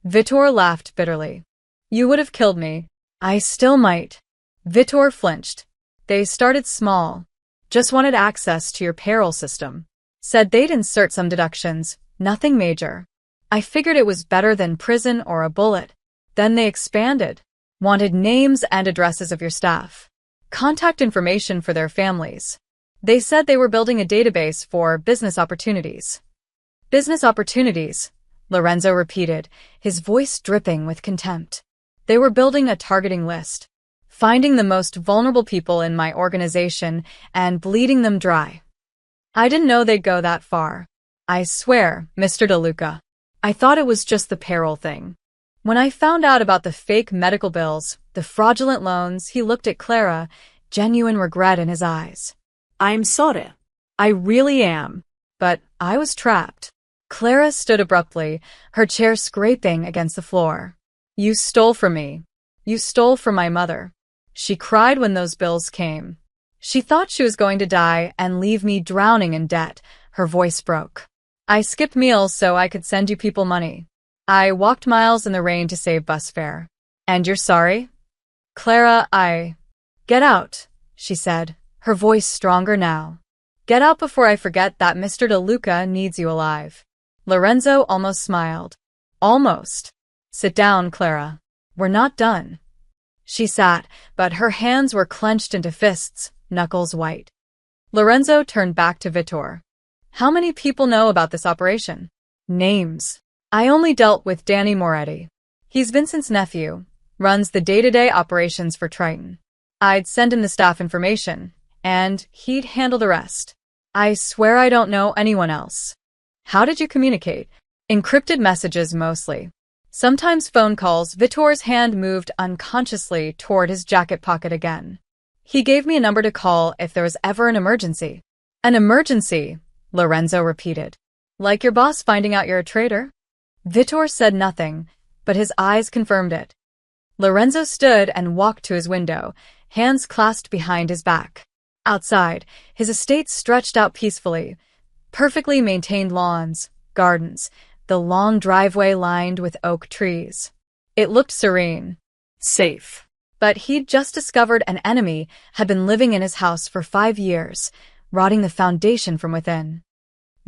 A: Vitor laughed bitterly. You would have killed me. I still might. Vitor flinched. They started small. Just wanted access to your payroll system. Said they'd insert some deductions. Nothing major. I figured it was better than prison or a bullet. Then they expanded. Wanted names and addresses of your staff. Contact information for their families. They said they were building a database for business opportunities. Business opportunities, Lorenzo repeated, his voice dripping with contempt. They were building a targeting list. Finding the most vulnerable people in my organization and bleeding them dry. I didn't know they'd go that far. I swear, Mr. DeLuca. I thought it was just the payroll thing. When I found out about the fake medical bills, the fraudulent loans, he looked at Clara, genuine regret in his eyes.
B: I'm sorry.
A: I really am. But I was trapped. Clara stood abruptly, her chair scraping against the floor. You stole from me. You stole from my mother. She cried when those bills came. She thought she was going to die and leave me drowning in debt. Her voice broke. I skipped meals so I could send you people money. I walked miles in the rain to save bus fare. And you're sorry? Clara, Get out, she said, her voice stronger now. Get out before I forget that Mr. DeLuca needs you alive. Lorenzo almost smiled. Almost. Sit down, Clara. We're not done. She sat, but her hands were clenched into fists, knuckles white. Lorenzo turned back to Vitor. How many people know about this operation? Names. I only dealt with Danny Moretti. He's Vincent's nephew, runs the day-to-day operations for Triton. I'd send him the staff information, and he'd handle the rest. I swear I don't know anyone else. How did you communicate? Encrypted messages mostly. Sometimes phone calls. Vitor's hand moved unconsciously toward his jacket pocket again. He gave me a number to call if there was ever an emergency. An emergency, Lorenzo repeated. Like your boss finding out you're a traitor? Vitor said nothing, but his eyes confirmed it. Lorenzo stood and walked to his window, hands clasped behind his back. Outside, his estate stretched out peacefully. Perfectly maintained lawns, gardens, the long driveway lined with oak trees. It looked serene. Safe. But he'd just discovered an enemy had been living in his house for 5 years, rotting the foundation from within.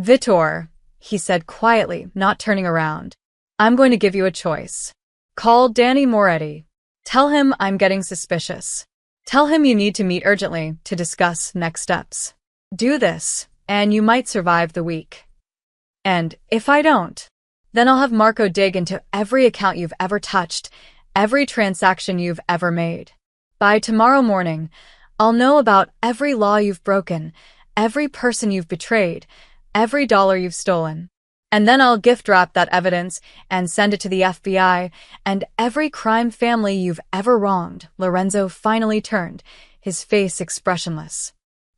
A: Vitor, he said quietly, not turning around. I'm going to give you a choice. Call Danny Moretti. Tell him I'm getting suspicious. Tell him you need to meet urgently to discuss next steps. Do this, and you might survive the week. And if I don't, then I'll have Marco dig into every account you've ever touched, every transaction you've ever made. By tomorrow morning, I'll know about every law you've broken, every person you've betrayed, every dollar you've stolen. And then I'll gift wrap that evidence and send it to the FBI and every crime family you've ever wronged. Lorenzo finally turned, his face expressionless.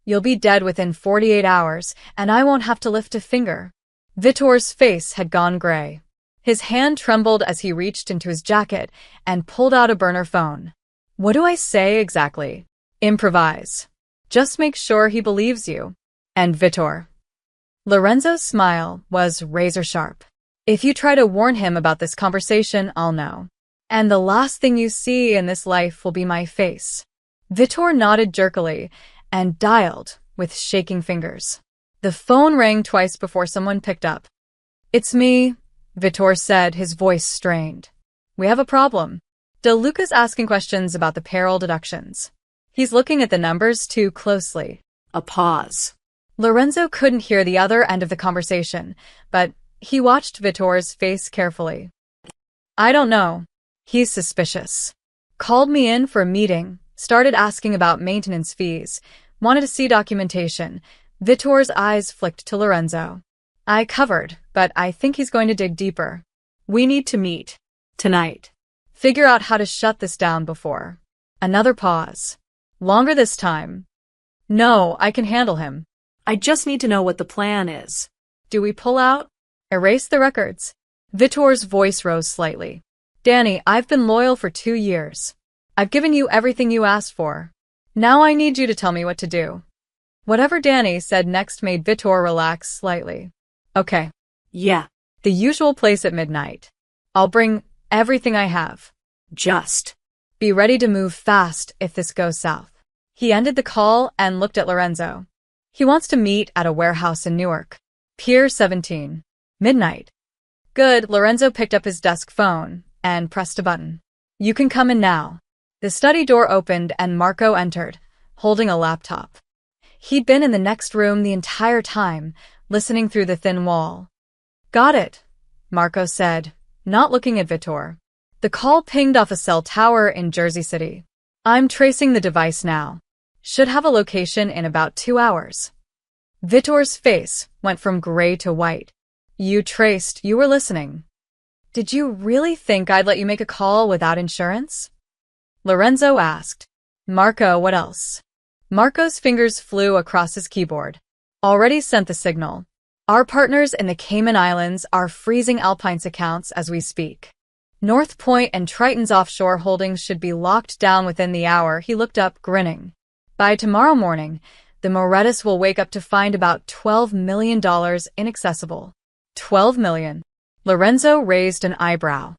A: You'll be dead within 48 hours, and I won't have to lift a finger. Vitor's face had gone gray. His hand trembled as he reached into his jacket and pulled out a burner phone. What do I say exactly? Improvise. Just make sure he believes you. And Vitor. Lorenzo's smile was razor-sharp. If you try to warn him about this conversation, I'll know. And the last thing you see in this life will be my face. Vitor nodded jerkily and dialed with shaking fingers. The phone rang twice before someone picked up. It's me, Vitor said, his voice strained. We have a problem. DeLuca's asking questions about the payroll deductions. He's looking at the numbers too closely.
B: A pause.
A: Lorenzo couldn't hear the other end of the conversation, but he watched Vitor's face carefully. I don't know. He's suspicious. Called me in for a meeting, started asking about maintenance fees, wanted to see documentation. Vitor's eyes flicked to Lorenzo. I covered, but I think he's going to dig deeper. We need to meet. Tonight. Figure out how to shut this down before. Another pause. Longer this time. No, I can handle him.
B: I just need to know what the plan is.
A: Do we pull out? Erase the records. Vitor's voice rose slightly. Danny, I've been loyal for 2 years. I've given you everything you asked for. Now I need you to tell me what to do. Whatever Danny said next made Vitor relax slightly. Okay.
B: Yeah.
A: The usual place at midnight. I'll bring everything I have.
B: Just.
A: Be ready to move fast if this goes south. He ended the call and looked at Lorenzo. He wants to meet at a warehouse in Newark. Pier 17. Midnight. Good, Lorenzo picked up his desk phone and pressed a button. You can come in now. The study door opened and Marco entered, holding a laptop. He'd been in the next room the entire time, listening through the thin wall. Got it, Marco said, not looking at Vitor. The call pinged off a cell tower in Jersey City. I'm tracing the device now. Should have a location in about 2 hours. Vitor's face went from gray to white. You were listening. Did you really think I'd let you make a call without insurance? Lorenzo asked. Marco, what else? Marco's fingers flew across his keyboard. Already sent the signal. Our partners in the Cayman Islands are freezing Alpine's accounts as we speak. North Point and Triton's offshore holdings should be locked down within the hour. He looked up, grinning. By tomorrow morning, the Morettis will wake up to find about $12 million inaccessible. $12 million. Lorenzo raised an eyebrow.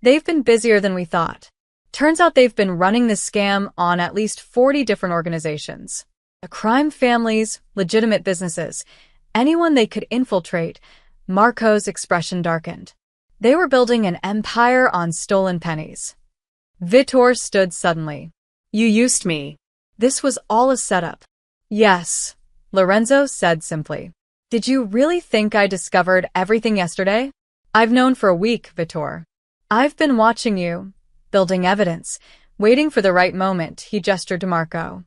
A: They've been busier than we thought. Turns out they've been running this scam on at least 40 different organizations. Crime families, legitimate businesses, anyone they could infiltrate. Marco's expression darkened. They were building an empire on stolen pennies. Vitor stood suddenly. You used me. This was all a setup. Yes, Lorenzo said simply. Did you really think I discovered everything yesterday? I've known for a week, Vitor. I've been watching you, building evidence, waiting for the right moment, he gestured to Marco.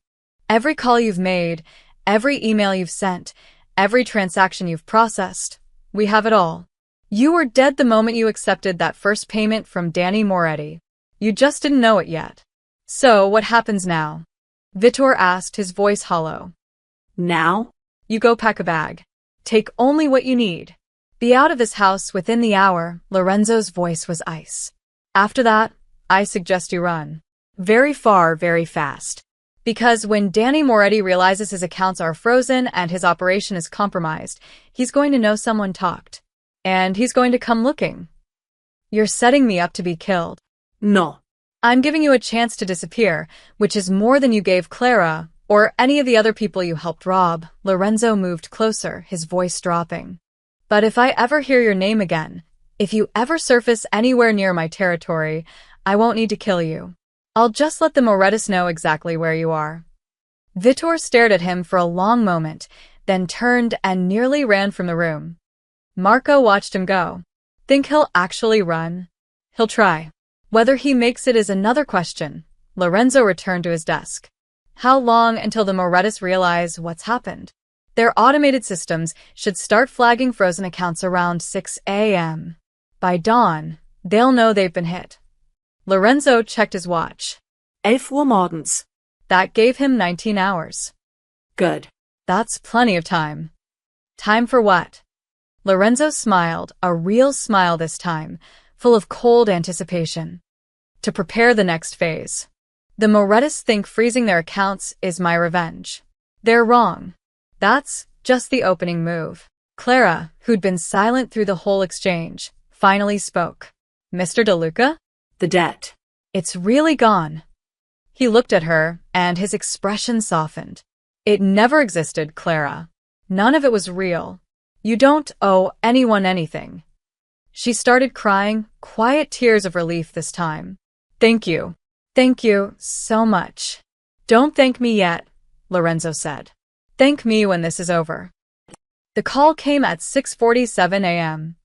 A: Every call you've made, every email you've sent, every transaction you've processed, we have it all. You were dead the moment you accepted that first payment from Danny Moretti. You just didn't know it yet. So, what happens now? Vitor asked, his voice hollow.
B: Now?
A: You go pack a bag. Take only what you need. Be out of this house within the hour. Lorenzo's voice was ice. After that, I suggest you run. Very far, very fast. Because when Danny Moretti realizes his accounts are frozen and his operation is compromised, he's going to know someone talked. And he's going to come looking. You're setting me up to be killed.
B: No.
A: I'm giving you a chance to disappear, which is more than you gave Clara or any of the other people you helped rob. Lorenzo moved closer, his voice dropping. But if I ever hear your name again, if you ever surface anywhere near my territory, I won't need to kill you. I'll just let the Morettis know exactly where you are. Vitor stared at him for a long moment, then turned and nearly ran from the room. Marco watched him go. Think he'll actually run? He'll try. Whether he makes it is another question. Lorenzo returned to his desk. How long until the Morettis realize what's happened? Their automated systems should start flagging frozen accounts around 6 a.m. By dawn, they'll know they've been hit. Lorenzo checked his watch.
B: 11 Uhr morgens.
A: That gave him 19 hours.
B: Good.
A: That's plenty of time. Time for what? Lorenzo smiled, a real smile this time, full of cold anticipation. To prepare the next phase. The Morettis think freezing their accounts is my revenge. They're wrong. That's just the opening move. Clara, who'd been silent through the whole exchange, finally spoke. Mr. DeLuca?
B: The debt.
A: It's really gone. He looked at her, and his expression softened. It never existed, Clara. None of it was real. You don't owe anyone anything. She started crying, quiet tears of relief this time. Thank you. Thank you so much. Don't thank me yet, Lorenzo said. Thank me when this is over. The call came at 6:47 a.m.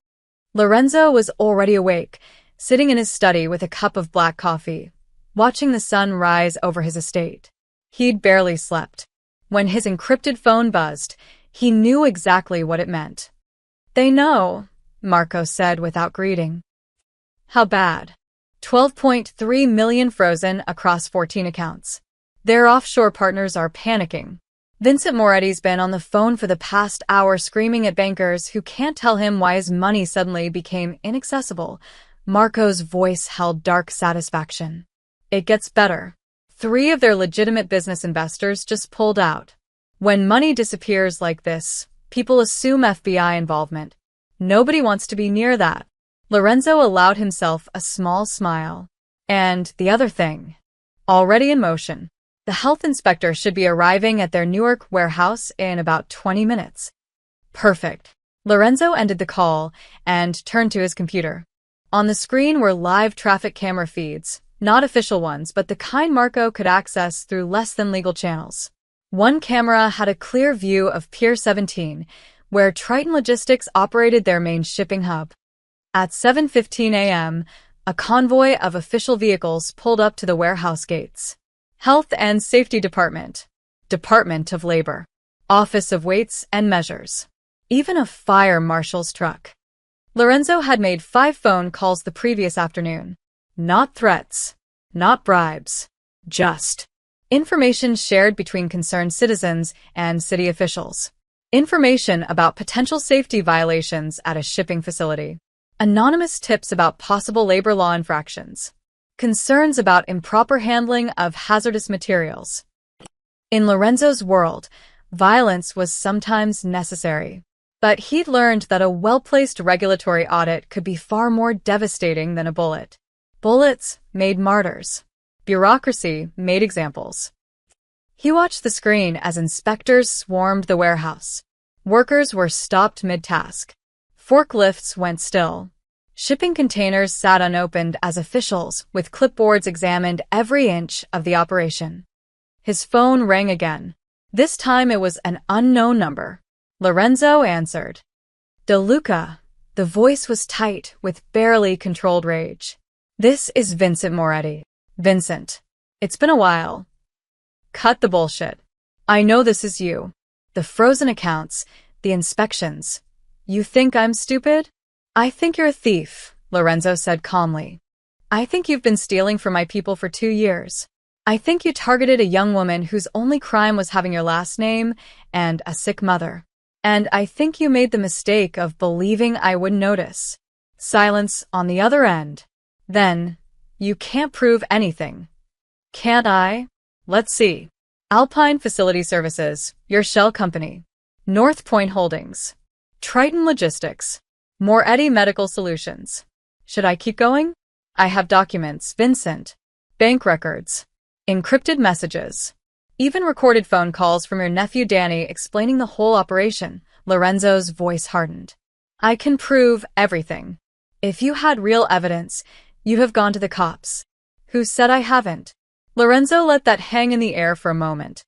A: Lorenzo was already awake, sitting in his study with a cup of black coffee, watching the sun rise over his estate. He'd barely slept. When his encrypted phone buzzed, he knew exactly what it meant. They know, Marco said without greeting. How bad? 12.3 million frozen across 14 accounts. Their offshore partners are panicking. Vincent Moretti's been on the phone for the past hour screaming at bankers who can't tell him why his money suddenly became inaccessible. Marco's voice held dark satisfaction. It gets better. 3 of their legitimate business investors just pulled out. When money disappears like this, people assume FBI involvement. Nobody wants to be near that. Lorenzo allowed himself a small smile. And the other thing. Already in motion. The health inspector should be arriving at their Newark warehouse in about 20 minutes. Perfect. Lorenzo ended the call and turned to his computer. On the screen were live traffic camera feeds, not official ones, but the kind Marco could access through less than legal channels. One camera had a clear view of Pier 17, where Triton Logistics operated their main shipping hub. At 7:15 a.m., a convoy of official vehicles pulled up to the warehouse gates. Health and Safety Department, Department of Labor, Office of Weights and Measures, even a fire marshal's truck. Lorenzo had made 5 phone calls the previous afternoon. Not threats, not bribes, just information shared between concerned citizens and city officials. Information about potential safety violations at a shipping facility. Anonymous tips about possible labor law infractions. Concerns about improper handling of hazardous materials. In Lorenzo's world, violence was sometimes necessary. But he'd learned that a well-placed regulatory audit could be far more devastating than a bullet. Bullets made martyrs. Bureaucracy made examples. He watched the screen as inspectors swarmed the warehouse. Workers were stopped mid-task. Forklifts went still. Shipping containers sat unopened as officials with clipboards examined every inch of the operation. His phone rang again. This time it was an unknown number. Lorenzo answered. De Luca. The voice was tight with barely controlled rage. This is Vincent Moretti. Vincent. It's been a while. Cut the bullshit. I know this is you. The frozen accounts, the inspections. You think I'm stupid? I think you're a thief, Lorenzo said calmly. I think you've been stealing from my people for 2 years. I think you targeted a young woman whose only crime was having your last name and a sick mother. And I think you made the mistake of believing I would notice. Silence on the other end. Then, you can't prove anything. Can't I? Let's see. Alpine Facility Services, your shell company. North Point Holdings. Triton Logistics. Moretti Medical Solutions. Should I keep going? I have documents, Vincent. Bank records. Encrypted messages. Even recorded phone calls from your nephew Danny explaining the whole operation. Lorenzo's voice hardened. I can prove everything. If you had real evidence, you have gone to the cops. Who said I haven't? Lorenzo let that hang in the air for a moment.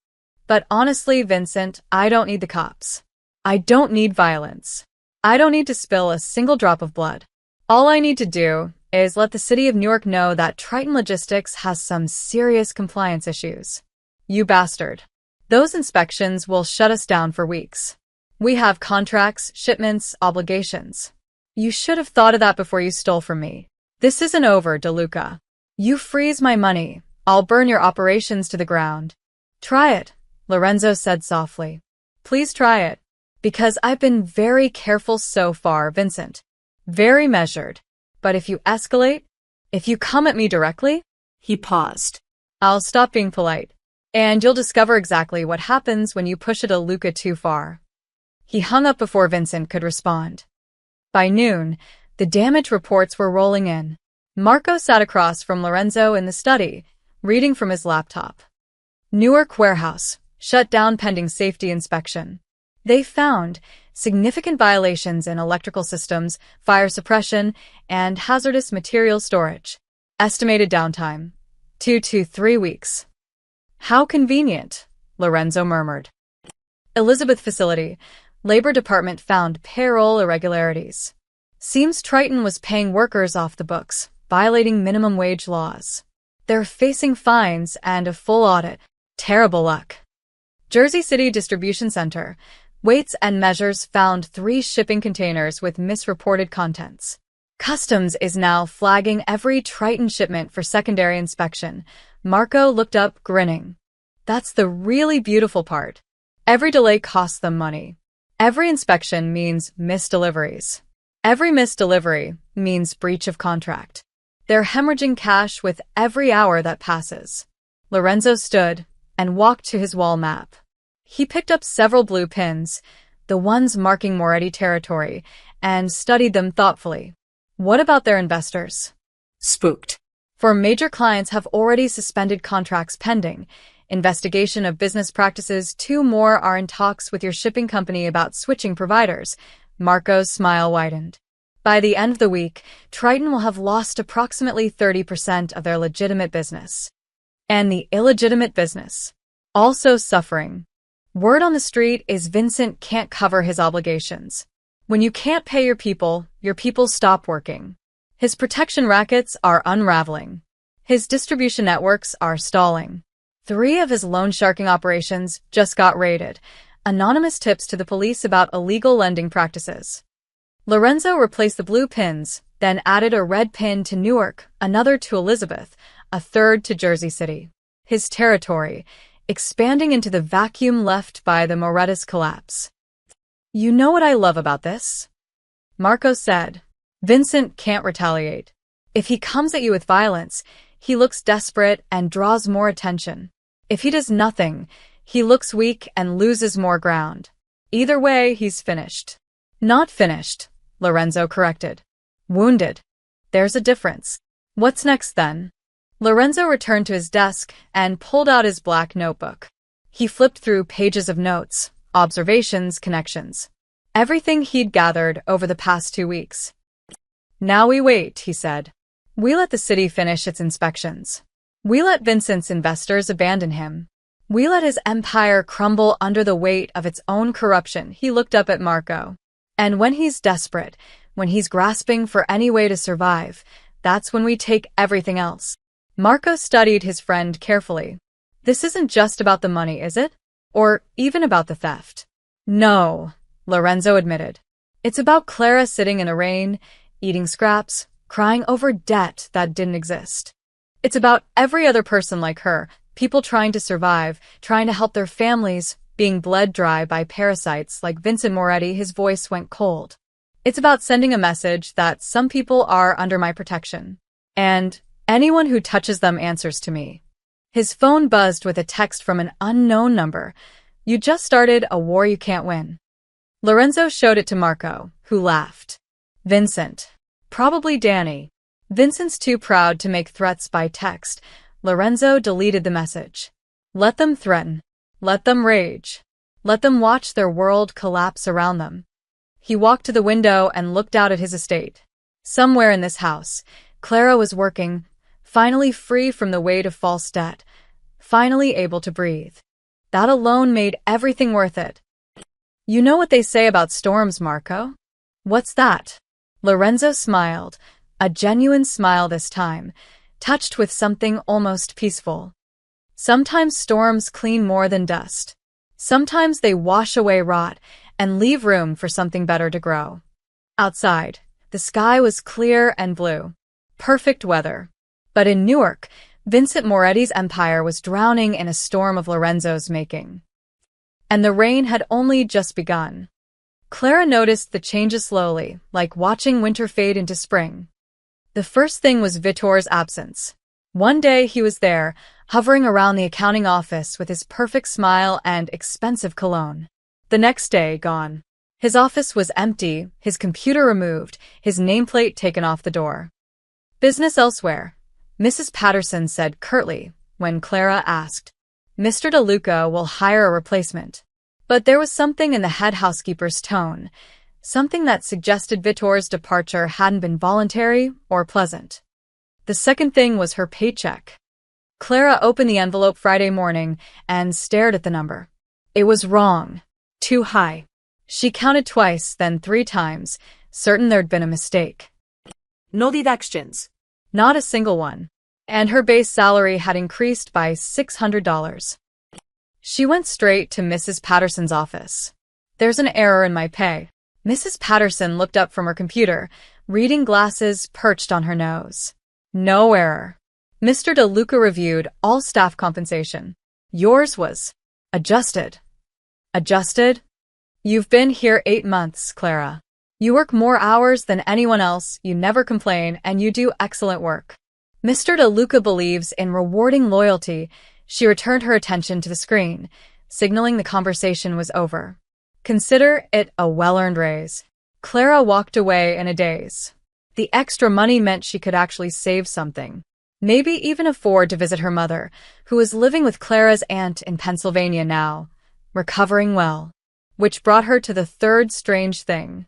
A: But honestly, Vincent, I don't need the cops. I don't need violence. I don't need to spill a single drop of blood. All I need to do is let the city of Newark know that Triton Logistics has some serious compliance issues. You bastard. Those inspections will shut us down for weeks. We have contracts, shipments, obligations. You should have thought of that before you stole from me. This isn't over, De Luca. You freeze my money. I'll burn your operations to the ground. Try it, Lorenzo said softly. Please try it. Because I've been very careful so far, Vincent. Very measured. But if you escalate, if you come at me directly,
B: He paused.
A: I'll stop being polite. And you'll discover exactly what happens when you push a De Luca too far. He hung up before Vincent could respond. By noon, the damage reports were rolling in. Marco sat across from Lorenzo in the study, reading from his laptop. Newark warehouse, shut down pending safety inspection. They found significant violations in electrical systems, fire suppression, and hazardous material storage. Estimated downtime, 2 to 3 weeks. How convenient, Lorenzo murmured. Elizabeth facility, Labor Department found payroll irregularities. Seems Triton was paying workers off the books, violating minimum wage laws. They're facing fines and a full audit. Terrible luck. Jersey City Distribution Center, Weights and Measures found 3 shipping containers with misreported contents. Customs is now flagging every Triton shipment for secondary inspection. Marco looked up, grinning. That's the really beautiful part. Every delay costs them money. Every inspection means missed deliveries. Every missed delivery means breach of contract. They're hemorrhaging cash with every hour that passes. Lorenzo stood and walked to his wall map. He picked up several blue pins, the ones marking Moretti territory, and studied them thoughtfully. What about their investors?
B: Spooked.
A: For major clients have already suspended contracts pending. Investigation of business practices. 2 more are in talks with your shipping company about switching providers. Marco's smile widened. By the end of the week, Triton will have lost approximately 30% of their legitimate business. And the illegitimate business. Also suffering. Word on the street is Vincent can't cover his obligations. When you can't pay your people stop working. His protection rackets are unraveling. His distribution networks are stalling. 3 of his loan sharking operations just got raided. Anonymous tips to the police about illegal lending practices. Lorenzo replaced the blue pins, then added a red pin to Newark, another to Elizabeth, a third to Jersey City. His territory, expanding into the vacuum left by the Moretus collapse. You know what I love about this? Marco said. Vincent can't retaliate. If he comes at you with violence, he looks desperate and draws more attention. If he does nothing, he looks weak and loses more ground. Either way, he's finished. Not finished, Lorenzo corrected. Wounded. There's a difference. What's next then? Lorenzo returned to his desk and pulled out his black notebook. He flipped through pages of notes, observations, connections. Everything he'd gathered over the past 2 weeks. Now we wait, he said. We let the city finish its inspections. We let Vincent's investors abandon him. We let his empire crumble under the weight of its own corruption. He looked up at Marco. And when he's desperate, when he's grasping for any way to survive, that's when we take everything else. Marco studied his friend carefully. This isn't just about the money, is it? Or even about the theft? No, Lorenzo admitted. It's about Clara sitting in the rain, eating scraps, crying over debt that didn't exist. It's about every other person like her, people trying to survive, trying to help their families, being bled dry by parasites like Vincent Moretti. His voice went cold. It's about sending a message that some people are under my protection. And anyone who touches them answers to me. His phone buzzed with a text from an unknown number. You just started a war you can't win. Lorenzo showed it to Marco, who laughed. Vincent. Probably Danny. Vincent's too proud to make threats by text. Lorenzo deleted the message. Let them threaten. Let them rage. Let them watch their world collapse around them. He walked to the window and looked out at his estate. Somewhere in this house, Clara was working, finally free from the weight of false debt, finally able to breathe. That alone made everything worth it. You know what they say about storms, Marco? What's that? Lorenzo smiled, a genuine smile this time, touched with something almost peaceful. Sometimes storms clean more than dust. Sometimes they wash away rot and leave room for something better to grow. Outside, the sky was clear and blue. Perfect weather. But in Newark, Vincent Moretti's empire was drowning in a storm of Lorenzo's making. And the rain had only just begun. Clara noticed the changes slowly, like watching winter fade into spring. The first thing was Vitor's absence. One day he was there, hovering around the accounting office with his perfect smile and expensive cologne. The next day, gone. His office was empty, his computer removed, his nameplate taken off the door. Business elsewhere, Mrs. Patterson said curtly when Clara asked. Mr. DeLuca will hire a replacement. But there was something in the head housekeeper's tone, something that suggested Vitor's departure hadn't been voluntary or pleasant. The second thing was her paycheck. Clara opened the envelope Friday morning and stared at the number. It was wrong. Too high. She counted twice, then 3 times, certain there'd been a mistake.
B: No deductions.
A: Not a single one. And her base salary had increased by $600. She went straight to Mrs. Patterson's office. There's an error in my pay. Mrs. Patterson looked up from her computer, reading glasses perched on her nose. No error. Mr. DeLuca reviewed all staff compensation. Yours was adjusted. Adjusted? You've been here 8 months, Clara. You work more hours than anyone else, you never complain, and you do excellent work. Mr. DeLuca believes in rewarding loyalty. She returned her attention to the screen, signaling the conversation was over. Consider it a well-earned raise. Clara walked away in a daze. The extra money meant she could actually save something. Maybe even afford to visit her mother, who was living with Clara's aunt in Pennsylvania now, recovering well. Which brought her to the third strange thing.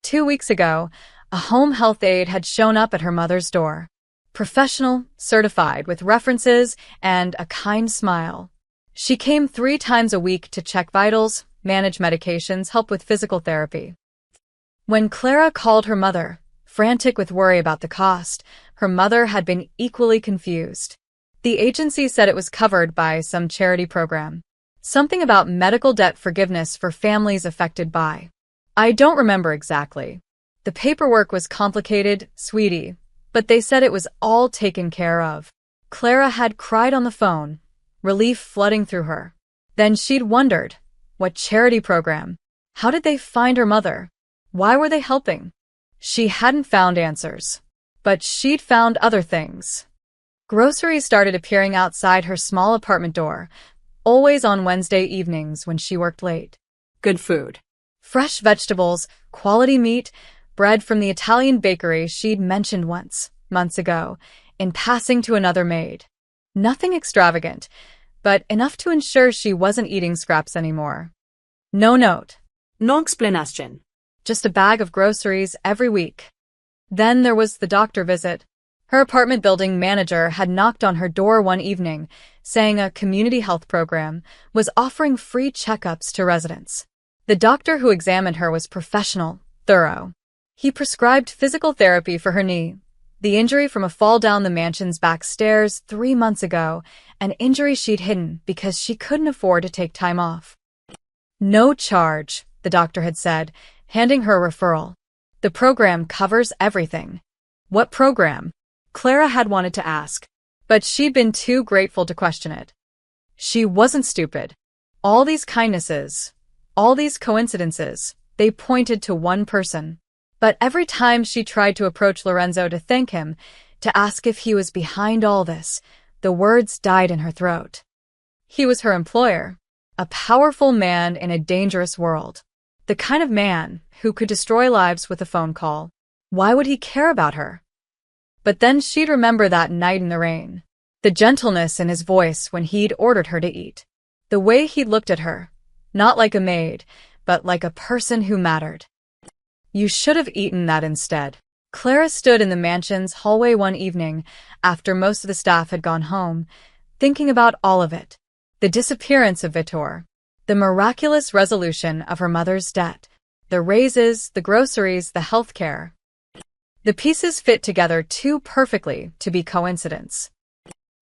A: 2 weeks ago, a home health aide had shown up at her mother's door. Professional, certified, with references and a kind smile. She came 3 times a week to check vitals, manage medications, help with physical therapy. When Clara called her mother, frantic with worry about the cost, her mother had been equally confused. The agency said it was covered by some charity program. Something about medical debt forgiveness for families affected by. I don't remember exactly. The paperwork was complicated, sweetie, but they said it was all taken care of. Clara had cried on the phone, relief flooding through her. Then she'd wondered, what charity program? How did they find her mother? Why were they helping? She hadn't found answers. But she'd found other things. Groceries started appearing outside her small apartment door, always on Wednesday evenings when she worked late.
B: Good food.
A: Fresh vegetables, quality meat, bread from the Italian bakery she'd mentioned once, months ago, in passing to another maid. Nothing extravagant, but enough to ensure she wasn't eating scraps anymore. No note.
B: No explanation.
A: Just a bag of groceries every week. Then there was the doctor visit. Her apartment building manager had knocked on her door one evening, saying a community health program was offering free checkups to residents. The doctor who examined her was professional, thorough. He prescribed physical therapy for her knee, the injury from a fall down the mansion's back stairs 3 months ago, an injury she'd hidden because she couldn't afford to take time off. No charge, the doctor had said, handing her a referral. The program covers everything. What program? Clara had wanted to ask, but she'd been too grateful to question it. She wasn't stupid. All these kindnesses, all these coincidences, they pointed to one person. But every time she tried to approach Lorenzo to thank him, to ask if he was behind all this, the words died in her throat. He was her employer, a powerful man in a dangerous world. The kind of man who could destroy lives with a phone call. Why would he care about her? But then she'd remember that night in the rain. The gentleness in his voice when he'd ordered her to eat. The way he'd looked at her, not like a maid, but like a person who mattered. You should have eaten that instead. Clara stood in the mansion's hallway one evening, after most of the staff had gone home, thinking about all of it. The disappearance of Vitor. The miraculous resolution of her mother's debt. The raises, the groceries, the health care. The pieces fit together too perfectly to be coincidence.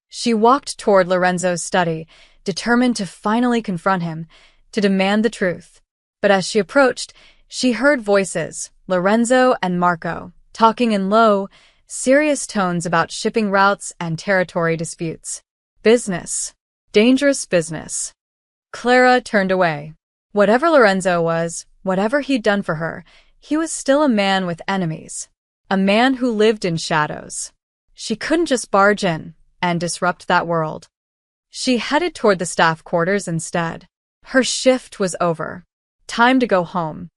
A: She walked toward Lorenzo's study, determined to finally confront him, to demand the truth. But as she approached, she heard voices, Lorenzo and Marco, talking in low, serious tones about shipping routes and territory disputes. Business. Dangerous business. Clara turned away. Whatever Lorenzo was, whatever he'd done for her, he was still a man with enemies. A man who lived in shadows. She couldn't just barge in and disrupt that world. She headed toward the staff quarters instead. Her shift was over. Time to go home.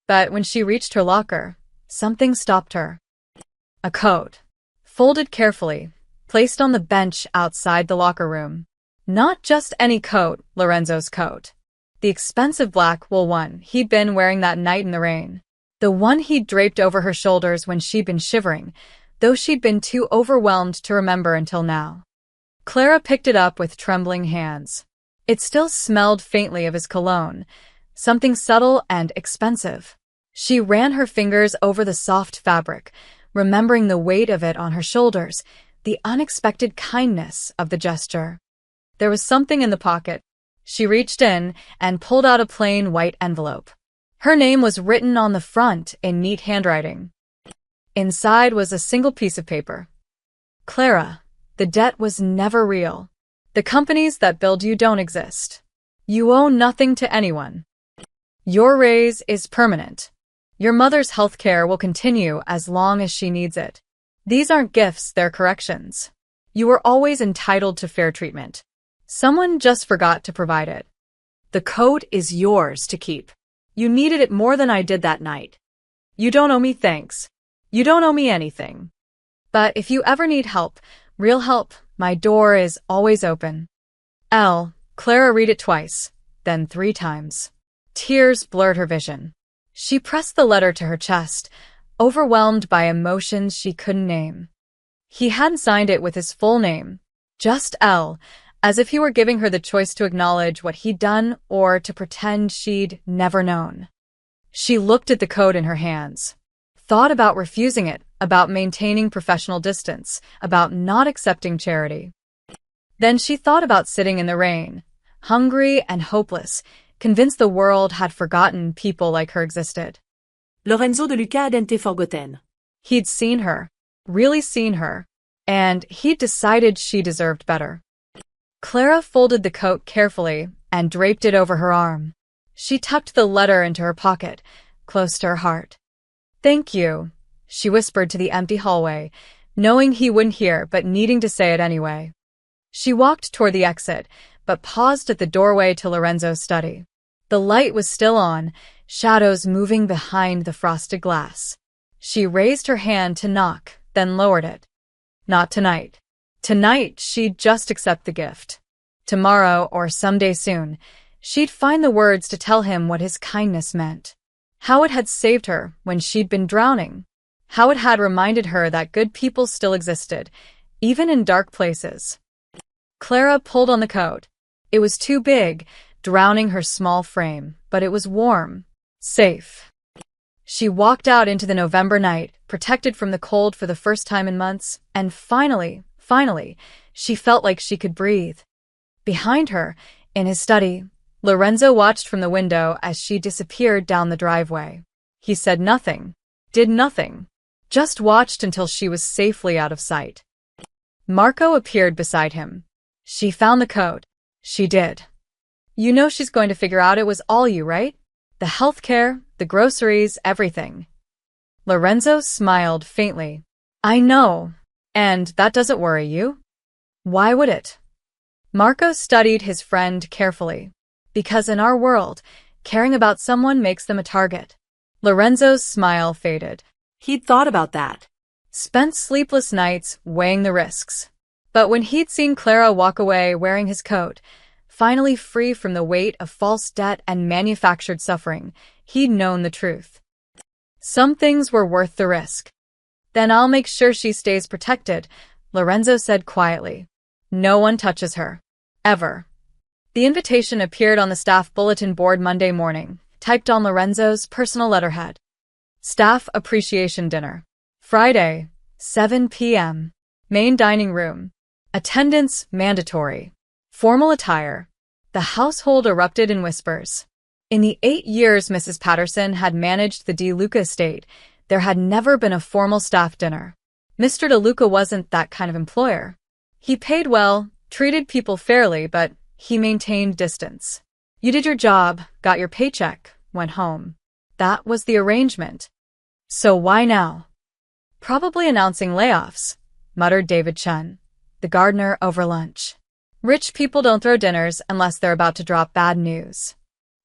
A: But when she reached her locker, something stopped her. A coat. Folded carefully, placed on the bench outside the locker room. Not just any coat, Lorenzo's coat. The expensive black wool one he'd been wearing that night in the rain. The one he'd draped over her shoulders when she'd been shivering, though she'd been too overwhelmed to remember until now. Clara picked it up with trembling hands. It still smelled faintly of his cologne, something subtle and expensive. She ran her fingers over the soft fabric, remembering the weight of it on her shoulders, the unexpected kindness of the gesture. There was something in the pocket. She reached in and pulled out a plain white envelope. Her name was written on the front in neat handwriting. Inside was a single piece of paper. Clara, the debt was never real. The companies that billed you don't exist. You owe nothing to anyone. Your raise is permanent. Your mother's health care will continue as long as she needs it. These aren't gifts, they're corrections. You were always entitled to fair treatment. Someone just forgot to provide it. The code is yours to keep. You needed it more than I did that night. You don't owe me thanks. You don't owe me anything. But if you ever need help, real help, my door is always open. Clara read it twice, then 3 times. Tears blurred her vision. She pressed the letter to her chest, overwhelmed by emotions she couldn't name. He hadn't signed it with his full name, just L, as if he were giving her the choice to acknowledge what he'd done or to pretend she'd never known. She looked at the code in her hands, thought about refusing it, about maintaining professional distance, about not accepting charity. Then she thought about sitting in the rain, hungry and hopeless, convinced the world had forgotten people like her existed.
B: Lorenzo de Luca hadn't forgotten.
A: He'd seen her, really seen her, and he'd decided she deserved better. Clara folded the coat carefully and draped it over her arm. She tucked the letter into her pocket, close to her heart. "Thank you," she whispered to the empty hallway, knowing he wouldn't hear but needing to say it anyway. She walked toward the exit, but paused at the doorway to Lorenzo's study. The light was still on, shadows moving behind the frosted glass. She raised her hand to knock, then lowered it. Not tonight. Tonight, she'd just accept the gift. Tomorrow, or someday soon, she'd find the words to tell him what his kindness meant. How it had saved her when she'd been drowning. How it had reminded her that good people still existed, even in dark places. Clara pulled on the coat. It was too big, drowning her small frame, but it was warm, safe. She walked out into the November night, protected from the cold for the first time in months, and finally, she felt like she could breathe. Behind her, in his study, Lorenzo watched from the window as she disappeared down the driveway. He said nothing, did nothing, just watched until she was safely out of sight. Marco appeared beside him. "She found the code." "She did." "You know she's going to figure out it was all you, right? The healthcare, the groceries, everything." Lorenzo smiled faintly. "I know. And that doesn't worry you?" "Why would it?" Marco studied his friend carefully. "Because in our world, caring about someone makes them a target." Lorenzo's smile faded.
B: He'd thought about that.
A: Spent sleepless nights weighing the risks. But when he'd seen Clara walk away wearing his coat, finally free from the weight of false debt and manufactured suffering, he'd known the truth. Some things were worth the risk. "Then I'll make sure she stays protected," Lorenzo said quietly. "No one touches her. Ever." The invitation appeared on the staff bulletin board Monday morning, typed on Lorenzo's personal letterhead. Staff Appreciation Dinner. Friday, 7 p.m. Main dining room. Attendance mandatory. Formal attire. The household erupted in whispers. In the 8 years Mrs. Patterson had managed the De Luca estate, there had never been a formal staff dinner. Mr. De Luca wasn't that kind of employer. He paid well, treated people fairly, but he maintained distance. You did your job, got your paycheck, went home. That was the arrangement. So why now? "Probably announcing layoffs," muttered David Chen, the gardener, over lunch. "Rich people don't throw dinners unless they're about to drop bad news."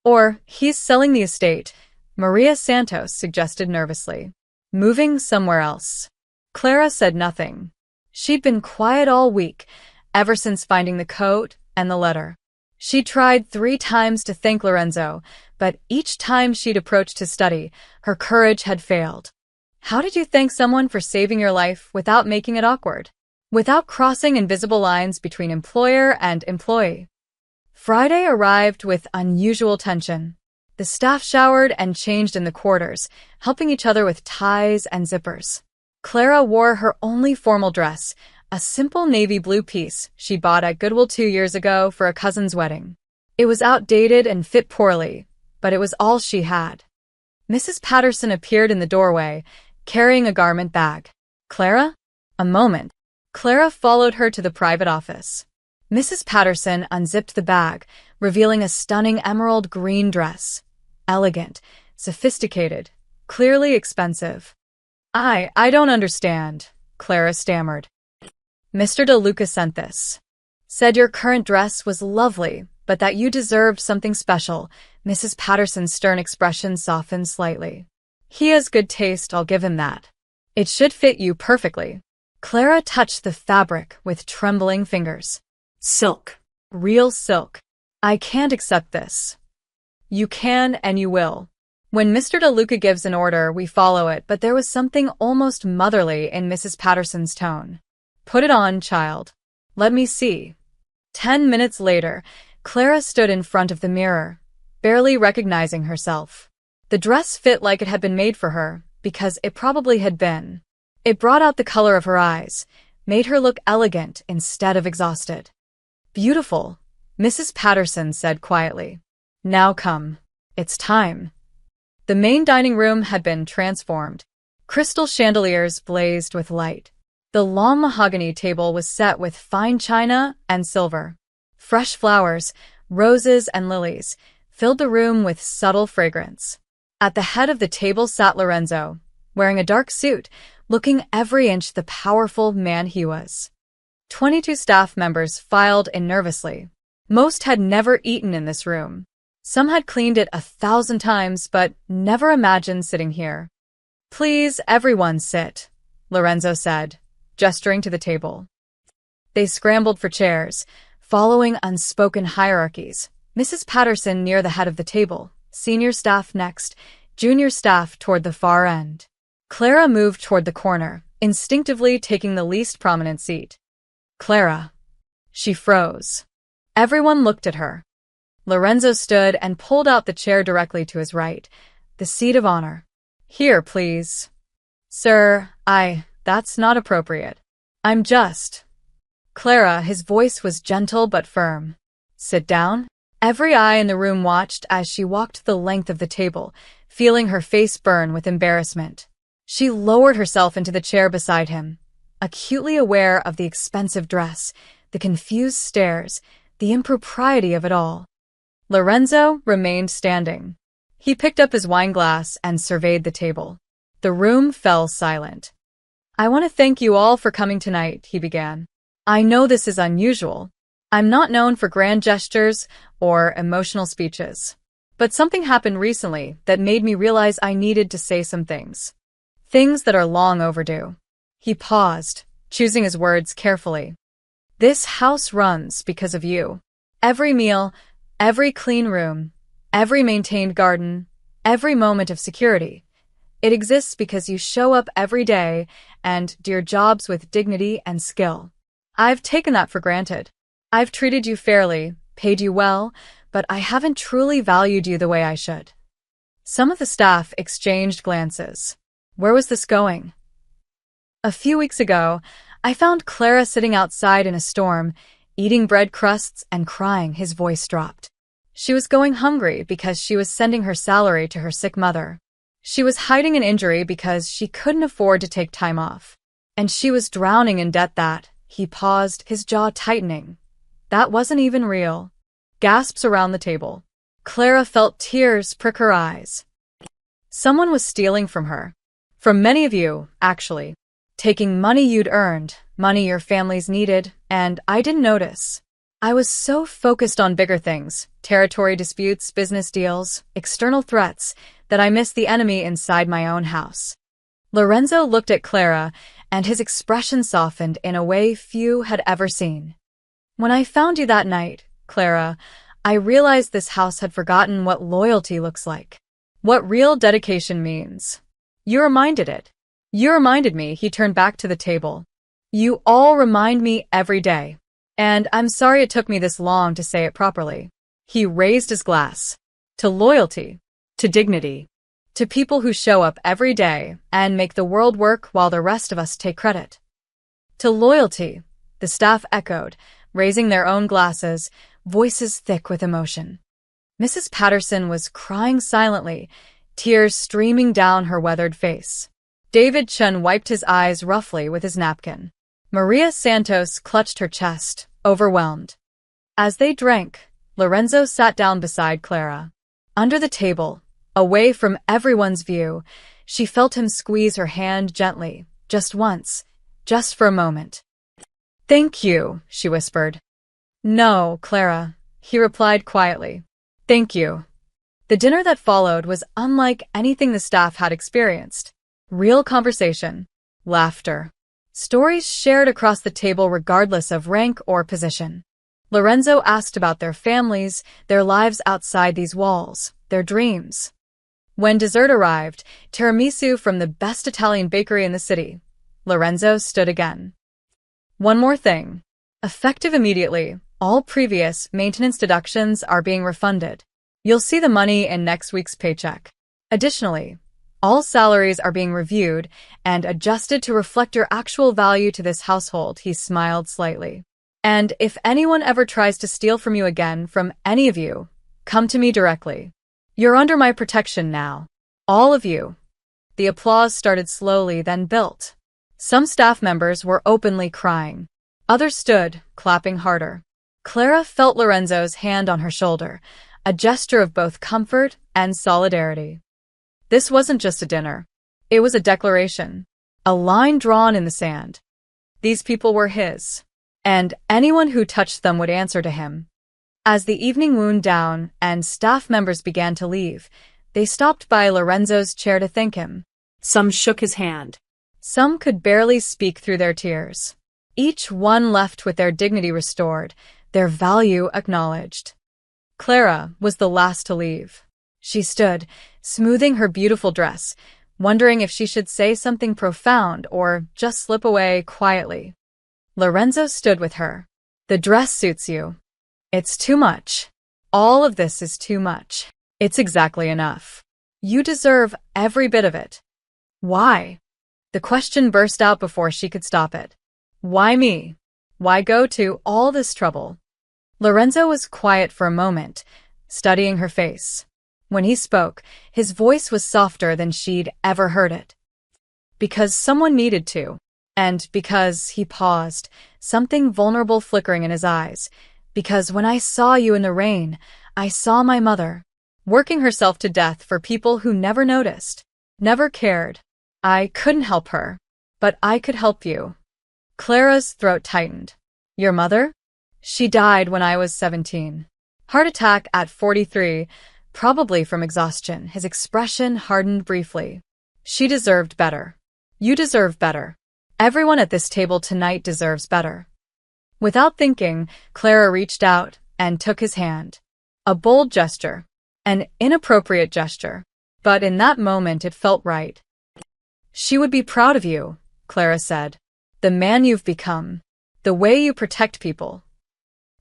A: "Or he's selling the estate," Maria Santos suggested nervously. "Moving somewhere else." Clara said nothing. She'd been quiet all week, ever since finding the coat and the letter. She tried 3 times to thank Lorenzo, but each time she'd approached his study, her courage had failed. How did you thank someone for saving your life without making it awkward? Without crossing invisible lines between employer and employee? Friday arrived with unusual tension. The staff showered and changed in the quarters, helping each other with ties and zippers. Clara wore her only formal dress, a simple navy blue piece she bought at Goodwill 2 years ago for a cousin's wedding. It was outdated and fit poorly, but it was all she had. Mrs. Patterson appeared in the doorway, carrying a garment bag. "Clara?" "A moment." Clara followed her to the private office. Mrs. Patterson unzipped the bag, revealing a stunning emerald green dress. Elegant, sophisticated, clearly expensive. I don't understand," Clara stammered. "Mr. De Luca sent this. Said your current dress was lovely, but that you deserved something special." Mrs. Patterson's stern expression softened slightly. "He has good taste, I'll give him that. It should fit you perfectly." Clara touched the fabric with trembling fingers.
B: "Silk.
A: Real silk. I can't accept this." "You can and you will." When Mr. DeLuca gives an order, we follow it, but there was something almost motherly in Mrs. Patterson's tone. Put it on, child. Let me see. 10 minutes later, Clara stood in front of the mirror, barely recognizing herself. The dress fit like it had been made for her, because it probably had been. It brought out the color of her eyes, made her look elegant instead of exhausted. Beautiful, Mrs. Patterson said quietly. Now come. It's time. The main dining room had been transformed. Crystal chandeliers blazed with light. The long mahogany table was set with fine china and silver. Fresh flowers, roses and lilies, filled the room with subtle fragrance. At the head of the table sat Lorenzo, wearing a dark suit, looking every inch the powerful man he was. 22 staff members filed in nervously. Most had never eaten in this room. Some had cleaned it 1,000 times, but never imagined sitting here. Please, everyone sit, Lorenzo said, gesturing to the table. They scrambled for chairs, following unspoken hierarchies. Mrs. Patterson near the head of the table, senior staff next, junior staff toward the far end. Clara moved toward the corner, instinctively taking the least prominent seat. Clara. She froze. Everyone looked at her. Lorenzo stood and pulled out the chair directly to his right, the seat of honor. Here, please. Sir, that's not appropriate. I'm just. Clara, his voice was gentle but firm. Sit down. Every eye in the room watched as she walked the length of the table, feeling her face burn with embarrassment. She lowered herself into the chair beside him, acutely aware of the expensive dress, the confused stares, the impropriety of it all. Lorenzo remained standing. He picked up his wine glass and surveyed the table. The room fell silent. I want to thank you all for coming tonight, he began. I know this is unusual. I'm not known for grand gestures or emotional speeches. But something happened recently that made me realize I needed to say some things. Things that are long overdue. He paused, choosing his words carefully. This house runs because of you. Every meal, every clean room, every maintained garden, every moment of security. It exists because you show up every day and do your jobs with dignity and skill. I've taken that for granted. I've treated you fairly, paid you well, but I haven't truly valued you the way I should. Some of the staff exchanged glances. Where was this going? A few weeks ago, I found Clara sitting outside in a storm, eating bread crusts and crying. His voice dropped. She was going hungry because she was sending her salary to her sick mother. She was hiding an injury because she couldn't afford to take time off. And she was drowning in debt that, he paused, his jaw tightening. That wasn't even real. Gasps around the table. Clara felt tears prick her eyes. Someone was stealing from her. From many of you, actually. Taking money you'd earned, money your families needed, and I didn't notice. I was so focused on bigger things, territory disputes, business deals, external threats, that I missed the enemy inside my own house. Lorenzo looked at Clara, and his expression softened in a way few had ever seen. When I found you that night, Clara, I realized this house had forgotten what loyalty looks like. What real dedication means. You reminded me, he turned back to the table. You all remind me every day. And I'm sorry it took me this long to say it properly. He raised his glass. To loyalty. To dignity. To people who show up every day and make the world work while the rest of us take credit. To loyalty, the staff echoed, raising their own glasses, voices thick with emotion. Mrs. Patterson was crying silently, tears streaming down her weathered face. David Chun wiped his eyes roughly with his napkin. Maria Santos clutched her chest, overwhelmed. As they drank, Lorenzo sat down beside Clara. Under the table, away from everyone's view, she felt him squeeze her hand gently, just once, just for a moment. Thank you, she whispered. No, Clara, he replied quietly. Thank you. The dinner that followed was unlike anything the staff had experienced. Real conversation, laughter, stories shared across the table regardless of rank or position. Lorenzo asked about their families, their lives outside these walls, their dreams. When dessert arrived, tiramisu from the best Italian bakery in the city, Lorenzo stood again. One more thing. Effective immediately, all previous maintenance deductions are being refunded. You'll see the money in next week's paycheck. Additionally, all salaries are being reviewed and adjusted to reflect your actual value to this household. He smiled slightly. And if anyone ever tries to steal from you again, from any of you, come to me directly. You're under my protection now. All of you. The applause started slowly, then built. Some staff members were openly crying. Others stood, clapping harder. Clara felt Lorenzo's hand on her shoulder, a gesture of both comfort and solidarity. This wasn't just a dinner. It was a declaration, a line drawn in the sand. These people were his, and anyone who touched them would answer to him. As the evening wound down and staff members began to leave, they stopped by Lorenzo's chair to thank him.
B: Some shook his hand.
A: Some could barely speak through their tears. Each one left with their dignity restored, their value acknowledged. Clara was the last to leave. She stood, smoothing her beautiful dress, wondering if she should say something profound or just slip away quietly. Lorenzo stood with her. The dress suits you. It's too much. All of this is too much. It's exactly enough. You deserve every bit of it. Why? The question burst out before she could stop it. Why me? Why go to all this trouble? Lorenzo was quiet for a moment, studying her face. When he spoke, his voice was softer than she'd ever heard it. Because someone needed to, and because he paused, something vulnerable flickering in his eyes. Because when I saw you in the rain, I saw my mother, working herself to death for people who never noticed, never cared. I couldn't help her, but I could help you. Clara's throat tightened. Your mother? She died when I was 17. Heart attack at 43, probably from exhaustion. His expression hardened briefly. She deserved better. You deserve better. Everyone at this table tonight deserves better. Without thinking, Clara reached out and took his hand. A bold gesture. An inappropriate gesture. But in that moment it felt right. She would be proud of you, Clara said. The man you've become. The way you protect people.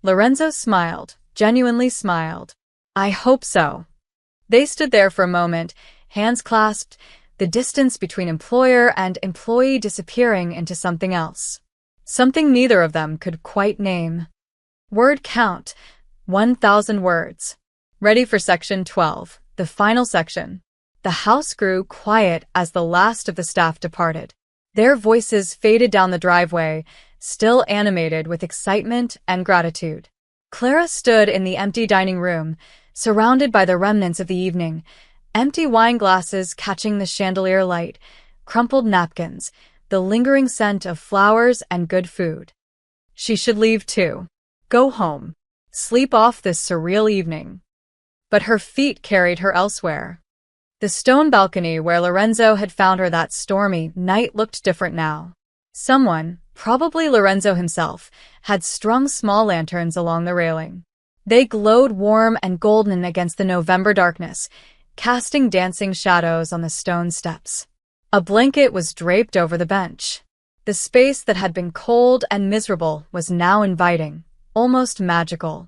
A: Lorenzo smiled, genuinely smiled. I hope so. They stood there for a moment, hands clasped, the distance between employer and employee disappearing into something else. Something neither of them could quite name. Word count, 1,000 words. Ready for section 12, the final section. The house grew quiet as the last of the staff departed. Their voices faded down the driveway, still animated with excitement and gratitude. Clara stood in the empty dining room, surrounded by the remnants of the evening, empty wine glasses catching the chandelier light, crumpled napkins, the lingering scent of flowers and good food. She should leave too. Go home. Sleep off this surreal evening. But her feet carried her elsewhere. The stone balcony where Lorenzo had found her that stormy night looked different now. Someone, probably Lorenzo himself, had strung small lanterns along the railing. They glowed warm and golden against the November darkness, casting dancing shadows on the stone steps. A blanket was draped over the bench. The space that had been cold and miserable was now inviting, almost magical.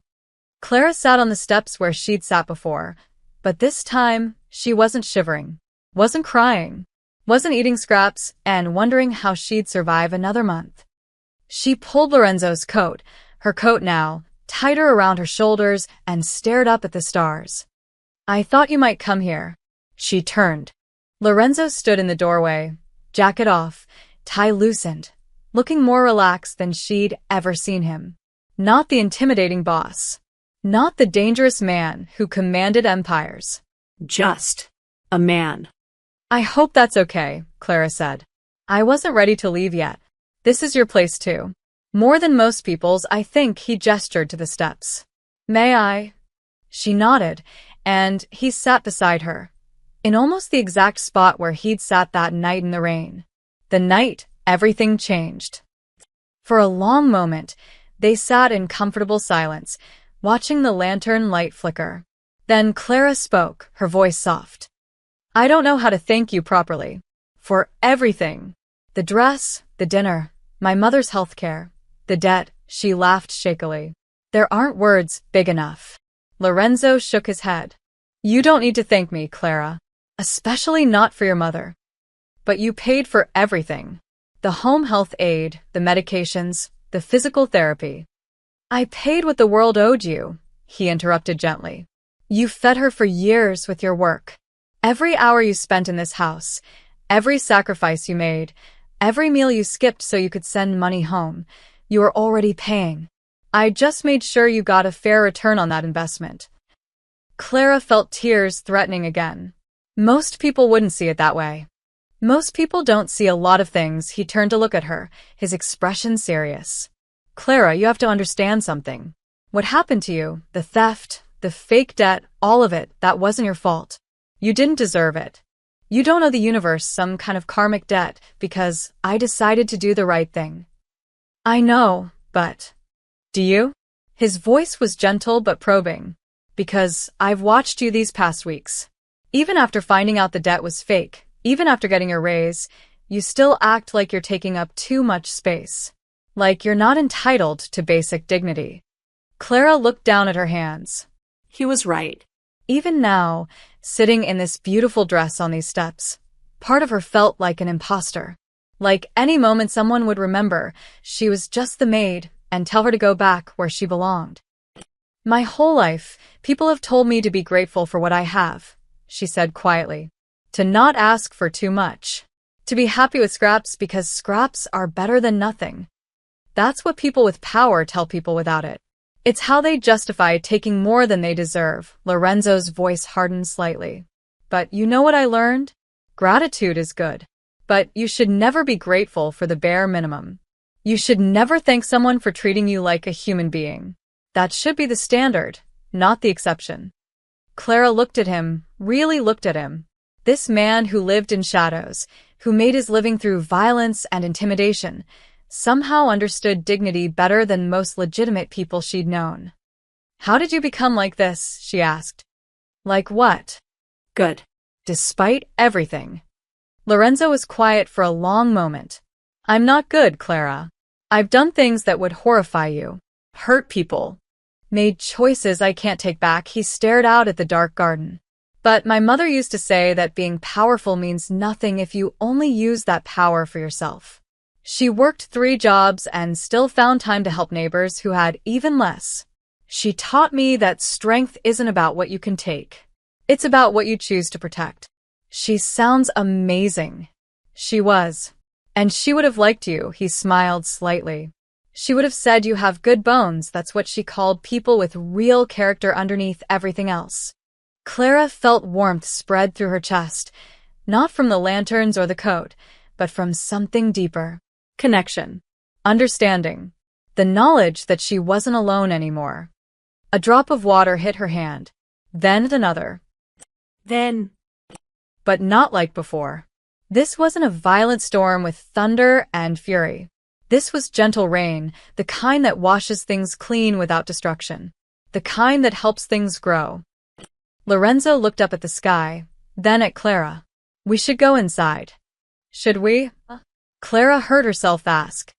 A: Clara sat on the steps where she'd sat before, but this time she wasn't shivering, wasn't crying, wasn't eating scraps and wondering how she'd survive another month. She pulled Lorenzo's coat, her coat now, tighter around her shoulders, and stared up at the stars. I thought you might come here. She turned. Lorenzo stood in the doorway, jacket off, tie loosened, looking more relaxed than she'd ever seen him. Not the intimidating boss. Not the dangerous man who commanded empires.
B: Just a man.
A: I hope that's okay, Clara said. I wasn't ready to leave yet. This is your place too. More than most people's, I think. He gestured to the steps. May I? She nodded, and he sat beside her, in almost the exact spot where he'd sat that night in the rain. The night everything changed. For a long moment, they sat in comfortable silence, watching the lantern light flicker. Then Clara spoke, her voice soft. I don't know how to thank you properly. For everything. The dress, the dinner, my mother's health care, the debt, she laughed shakily. There aren't words big enough. Lorenzo shook his head. You don't need to thank me, Clara. Especially not for your mother. But you paid for everything. The home health aid, the medications, the physical therapy. I paid what the world owed you, he interrupted gently. You fed her for years with your work. Every hour you spent in this house, every sacrifice you made, every meal you skipped so you could send money home, you were already paying. I just made sure you got a fair return on that investment. Clara felt tears threatening again. Most people wouldn't see it that way. Most people don't see a lot of things. He turned to look at her, his expression serious. Clara, you have to understand something. What happened to you, the theft, the fake debt, all of it, that wasn't your fault. You didn't deserve it. You don't owe the universe some kind of karmic debt because I decided to do the right thing. I know, but... Do you? His voice was gentle but probing. Because I've watched you these past weeks. Even after finding out the debt was fake, even after getting your raise, you still act like you're taking up too much space. Like you're not entitled to basic dignity. Clara looked down at her hands.
B: He was right.
A: Even now, sitting in this beautiful dress on these steps, part of her felt like an imposter. Like any moment someone would remember she was just the maid and tell her to go back where she belonged. My whole life, people have told me to be grateful for what I have, she said quietly. To not ask for too much. To be happy with scraps because scraps are better than nothing. That's what people with power tell people without it. It's how they justify taking more than they deserve. Lorenzo's voice hardened slightly. But you know what I learned? Gratitude is good. But you should never be grateful for the bare minimum. You should never thank someone for treating you like a human being. That should be the standard, not the exception. Clara looked at him, really looked at him. This man who lived in shadows, who made his living through violence and intimidation, somehow understood dignity better than most legitimate people she'd known. How did you become like this? She asked. Like what?
B: Good.
A: Despite everything. Lorenzo was quiet for a long moment. I'm not good, Clara. I've done things that would horrify you. Hurt people. Made choices I can't take back. He stared out at the dark garden. But my mother used to say that being powerful means nothing if you only use that power for yourself. She worked 3 jobs and still found time to help neighbors who had even less. She taught me that strength isn't about what you can take. It's about what you choose to protect. She sounds amazing. She was. And she would have liked you, he smiled slightly. She would have said you have good bones. That's what she called people with real character underneath everything else. Clara felt warmth spread through her chest, not from the lanterns or the coat, but from something deeper. Connection. Understanding. The knowledge that she wasn't alone anymore. A drop of water hit her hand. Then another.
B: Then.
A: But not like before. This wasn't a violent storm with thunder and fury. This was gentle rain, the kind that washes things clean without destruction. The kind that helps things grow. Lorenzo looked up at the sky, then at Clara. We should go inside. Should we? Clara heard herself ask.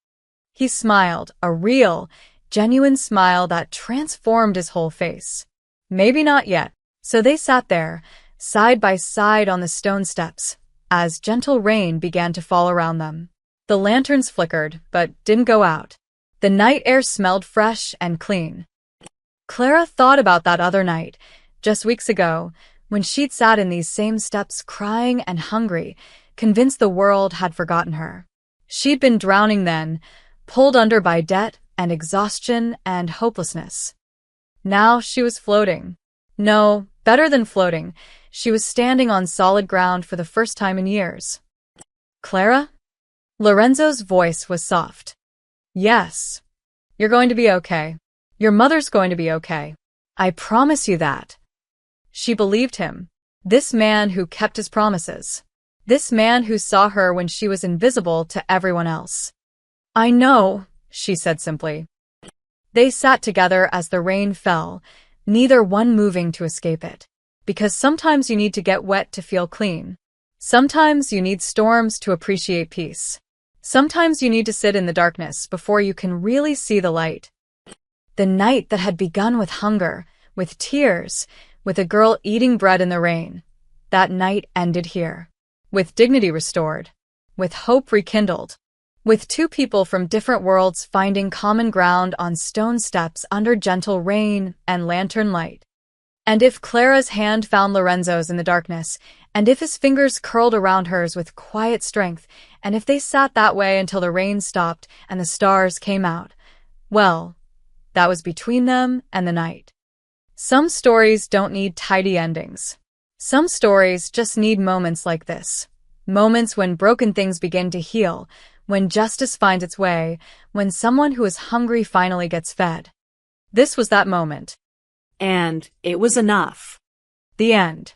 A: He smiled, a real, genuine smile that transformed his whole face. Maybe not yet. So they sat there, side by side on the stone steps, as gentle rain began to fall around them. The lanterns flickered, but didn't go out. The night air smelled fresh and clean. Clara thought about that other night, just weeks ago, when she'd sat in these same steps crying and hungry, convinced the world had forgotten her. She'd been drowning then, pulled under by debt and exhaustion and hopelessness. Now she was floating. No, better than floating. She was standing on solid ground for the first time in years. Clara? Lorenzo's voice was soft. Yes. You're going to be okay. Your mother's going to be okay. I promise you that. She believed him. This man who kept his promises. This man who saw her when she was invisible to everyone else. I know, she said simply. They sat together as the rain fell, neither one moving to escape it. Because sometimes you need to get wet to feel clean. Sometimes you need storms to appreciate peace. Sometimes you need to sit in the darkness before you can really see the light. The night that had begun with hunger, with tears, with a girl eating bread in the rain, that night ended here. With dignity restored. With hope rekindled. With two people from different worlds finding common ground on stone steps under gentle rain and lantern light. And if Clara's hand found Lorenzo's in the darkness, and if his fingers curled around hers with quiet strength, and if they sat that way until the rain stopped and the stars came out, well, that was between them and the night. Some stories don't need tidy endings. Some stories just need moments like this. Moments when broken things begin to heal, when justice finds its way, when someone who is hungry finally gets fed. This was that moment.
B: And it was enough.
A: The end.